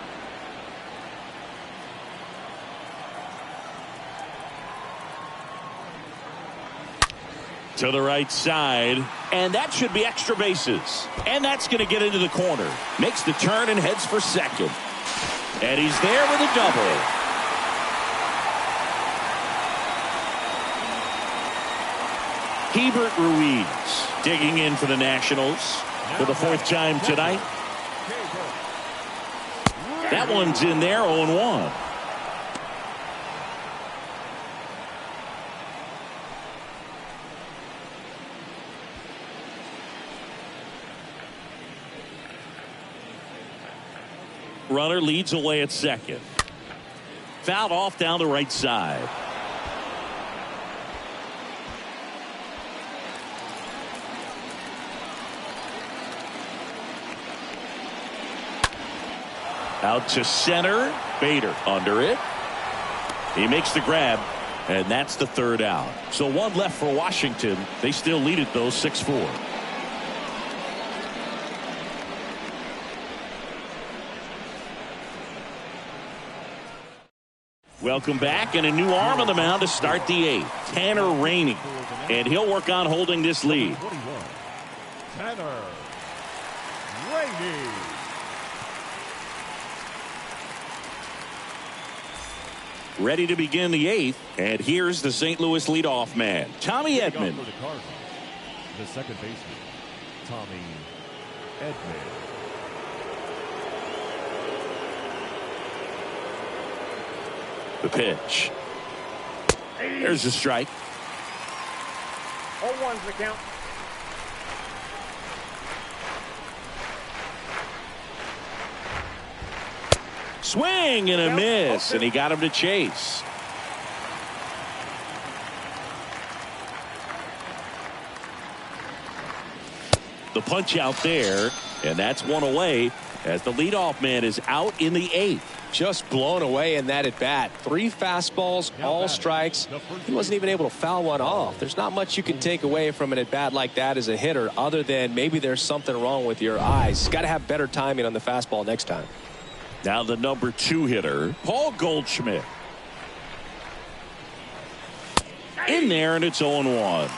To the right side, and that should be extra bases. And that's going to get into the corner. Makes the turn and heads for second. And he's there with a double. Hebert Ruiz digging in for the Nationals for the 4th time tonight. That one's in there, 0-1. Runner leads away at second. Fouled off down the right side. Out to center. Bader under it. He makes the grab, and that's the 3rd out. So 1 left for Washington. They still lead it, though, 6-4. Welcome back, and a new arm on the mound to start the 8th. Tanner Rainey, and he'll work on holding this lead. Tanner Rainey. Ready to begin the 8th, and here's the St. Louis leadoff man, Tommy Edman. For the Cardinals, the second baseman, Tommy Edman. The pitch. There's a strike. 0-1's the count. Swing and a miss, and he got him to chase. The punch out there, and that's 1 away as the leadoff man is out in the 8th. Just blown away in that at bat. 3 fastballs, all strikes. He wasn't even able to foul one off. There's not much you can take away from an at bat like that as a hitter, other than maybe there's something wrong with your eyes. Got to have better timing on the fastball next time. Now the number 2 hitter, Paul Goldschmidt. In there, and it's 0-1.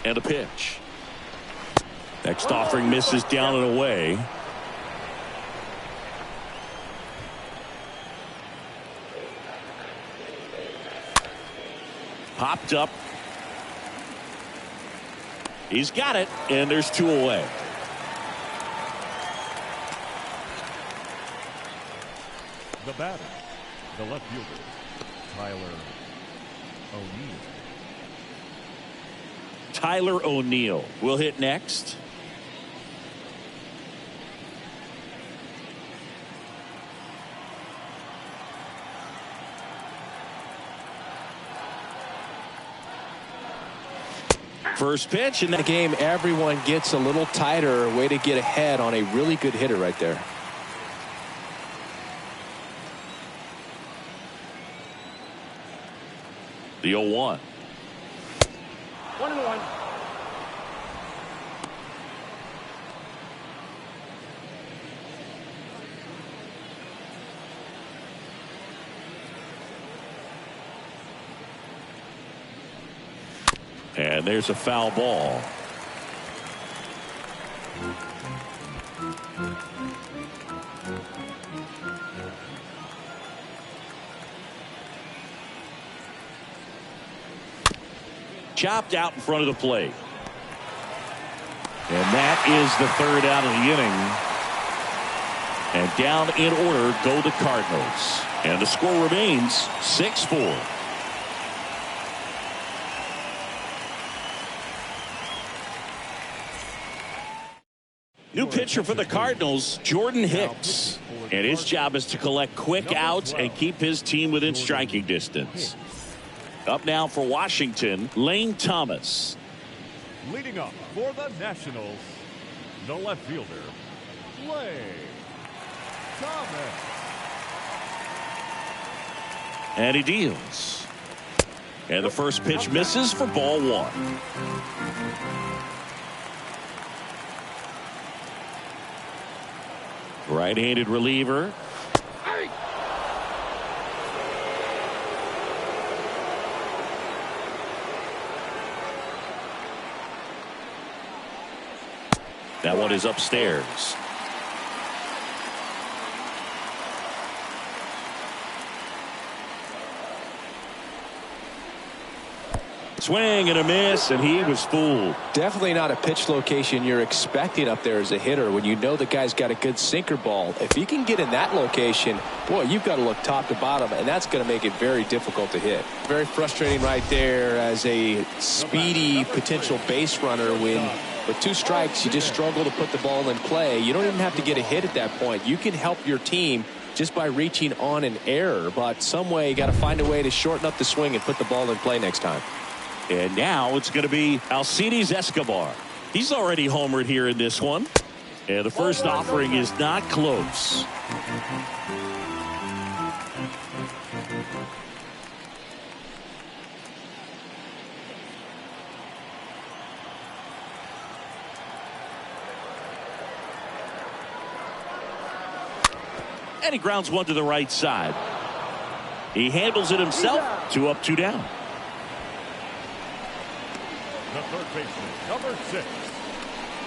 And a pitch. Next offering misses down and away. Popped up. He's got it, and there's 2 away. The batter, the left fielder, Tyler O'Neill. Tyler O'Neill will hit next. First pitch, and In the game, everyone gets a little tighter. Way to get ahead on a really good hitter right there. the 0-1. 1-1. And there's a foul ball. Chopped out in front of the plate. And that is the 3rd out of the inning. And down in order go the Cardinals. And the score remains 6-4. New pitcher for the Cardinals, Jordan Hicks. And his job is to collect quick outs and keep his team within striking distance. Up now for Washington, Lane Thomas. Leading up for the Nationals, the left fielder, Clay Thomas. And he deals. And the first pitch misses for ball one. Right-handed reliever. That one is upstairs. Swing and a miss, and he was fooled. Definitely not a pitch location you're expecting up there as a hitter when you know the guy's got a good sinker ball. If he can get in that location, boy, you've got to look top to bottom, and that's going to make it very difficult to hit. Very frustrating right there as a speedy potential base runner when with 2 strikes you just struggle to put the ball in play. You don't even have to get a hit at that point. You can help your team just by reaching on an error, but some way you got to find a way to shorten up the swing and put the ball in play next time. And now it's going to be Alcides Escobar. He's already homered here in this one. And the first offering is not close. And he grounds one to the right side. He handles it himself. 2 up, 2 down. The third baseman, number 6,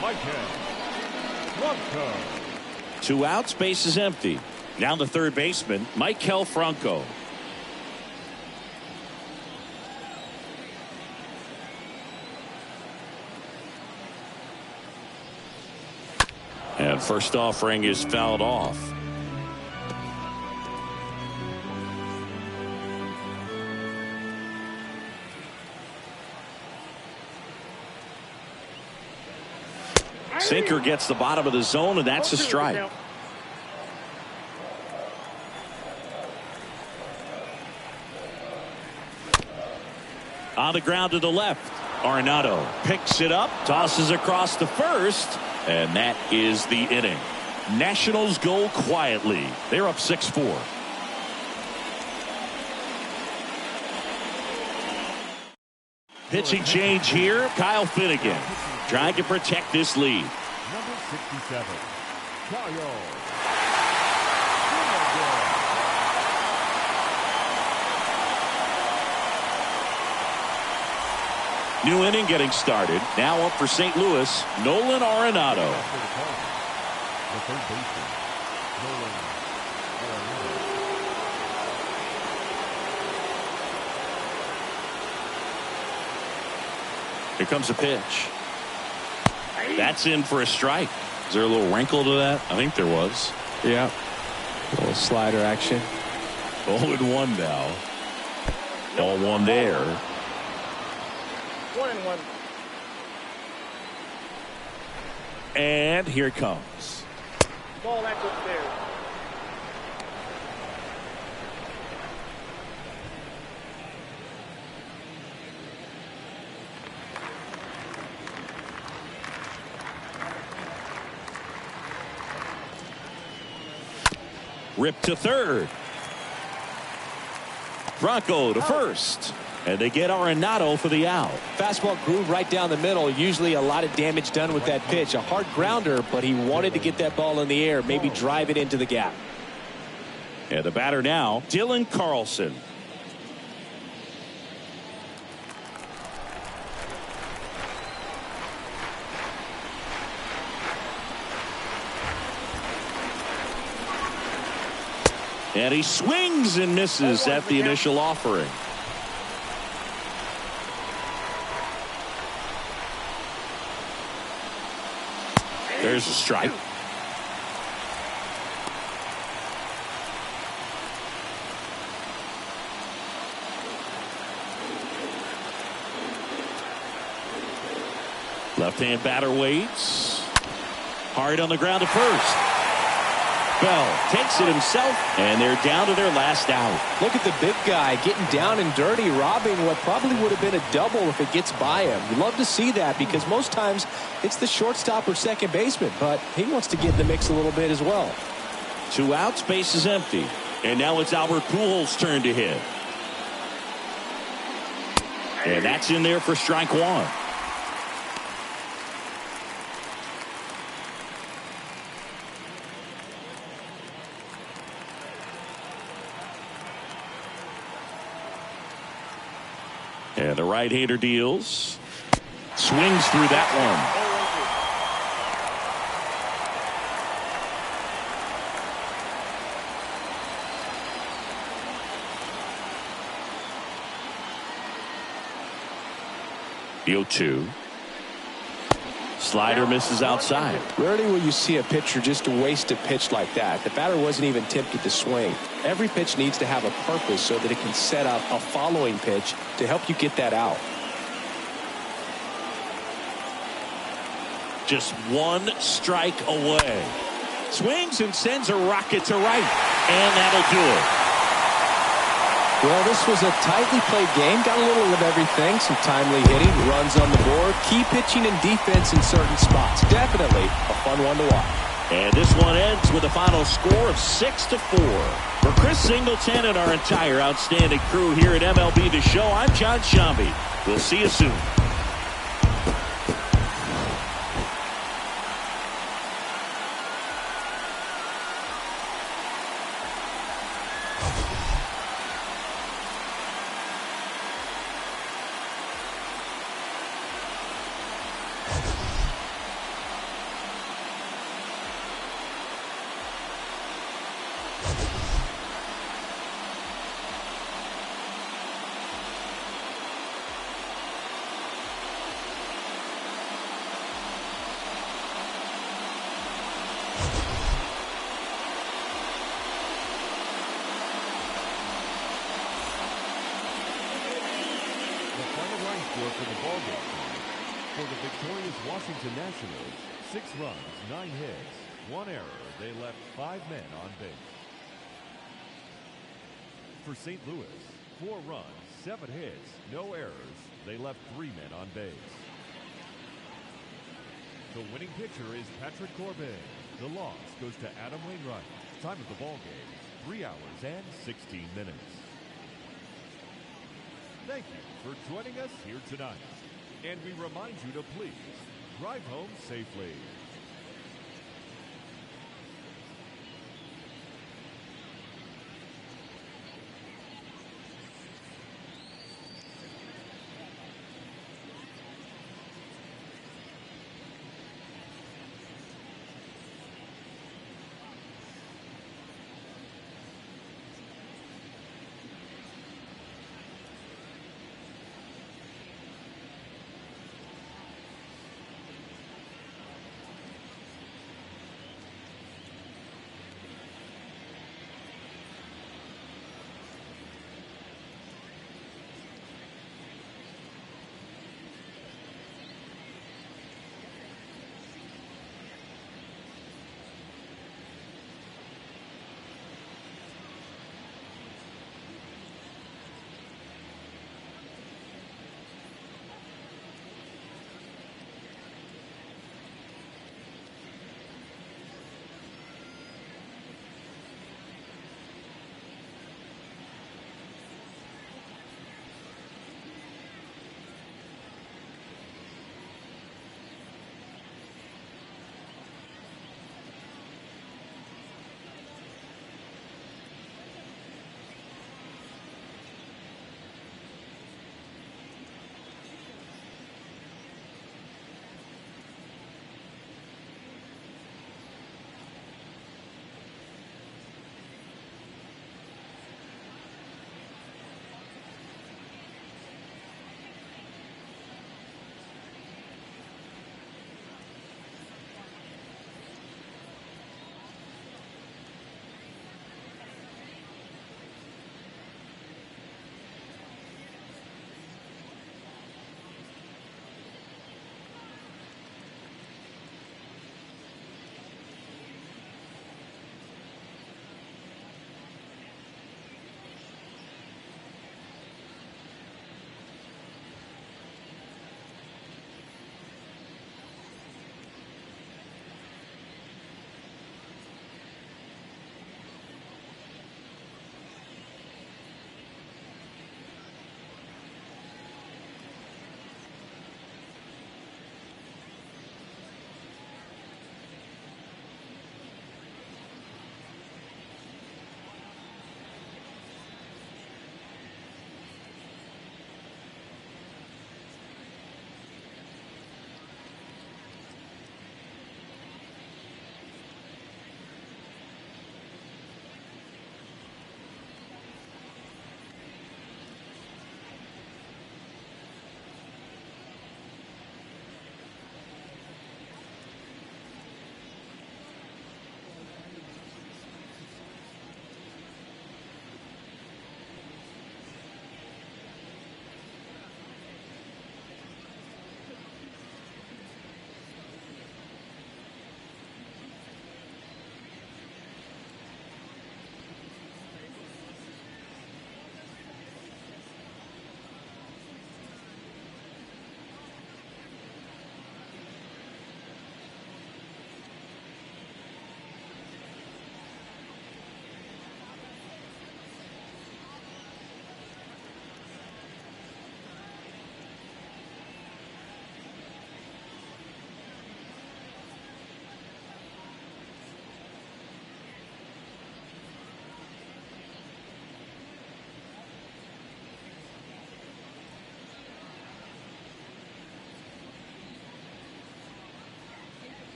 Michael Franco. 2 outs, base is empty. Now the third baseman, Michael Franco. And first offering is fouled off. Sinker gets the bottom of the zone, and that's a strike. On the ground to the left. Arenado picks it up, tosses across to first, and that is the inning. Nationals go quietly. They're up 6-4. Pitching change here. Kyle Finnegan trying to protect this lead. Number 67, Kyle. New inning getting started. Now up for St. Louis, Nolan Arenado. The third baseman, Nolan Arenado. Here comes a pitch. That's in for a strike. Is there a little wrinkle to that? I think there was. Yeah. A little slider action. 0-1 now. Ball one there. 1-1. And here it comes. Ball that's upstairs. Ripped to third. Franco to first. And they get Arenado for the out. Fastball groove right down the middle. Usually a lot of damage done with that pitch. A hard grounder, but he wanted to get that ball in the air, maybe drive it into the gap. And the batter now, Dylan Carlson. And he swings and misses at the initial offering. There's a strike. Left-hand batter waits. Hard on the ground to first. Bell takes it himself, and they're down to their last out. Look at the big guy getting down and dirty, robbing what probably would have been a double if it gets by him. You love to see that because most times it's the shortstop or second baseman, but he wants to get in the mix a little bit as well. 2 outs, base is empty. And now it's Albert Pujols' turn to hit. And that's in there for strike 1. And the right-hander deals. Swings through that one. 0-2. Slider misses outside. Rarely will you see a pitcher just waste a pitch like that. The batter wasn't even tempted to swing. Every pitch needs to have a purpose so that it can set up a following pitch to help you get that out. Just 1 strike away. Swings and sends a rocket to right. And that'll do it. Well, this was a tightly played game. Got a little of everything. Some timely hitting, runs on the board, key pitching and defense in certain spots. Definitely a fun one to watch. And this one ends with a final score of 6-4. For Chris Singleton and our entire outstanding crew here at MLB The Show, I'm John Shambi. We'll see you soon. For the ball game. For the victorious Washington Nationals, 6 runs, 9 hits, 1 error. They left 5 men on base. For St. Louis, 4 runs, 7 hits, no errors. They left 3 men on base. The winning pitcher is Patrick Corbin. The loss goes to Adam Wainwright. Time of the ball game, 3 hours and 16 minutes. Thank you for joining us here tonight. And we remind you to please drive home safely.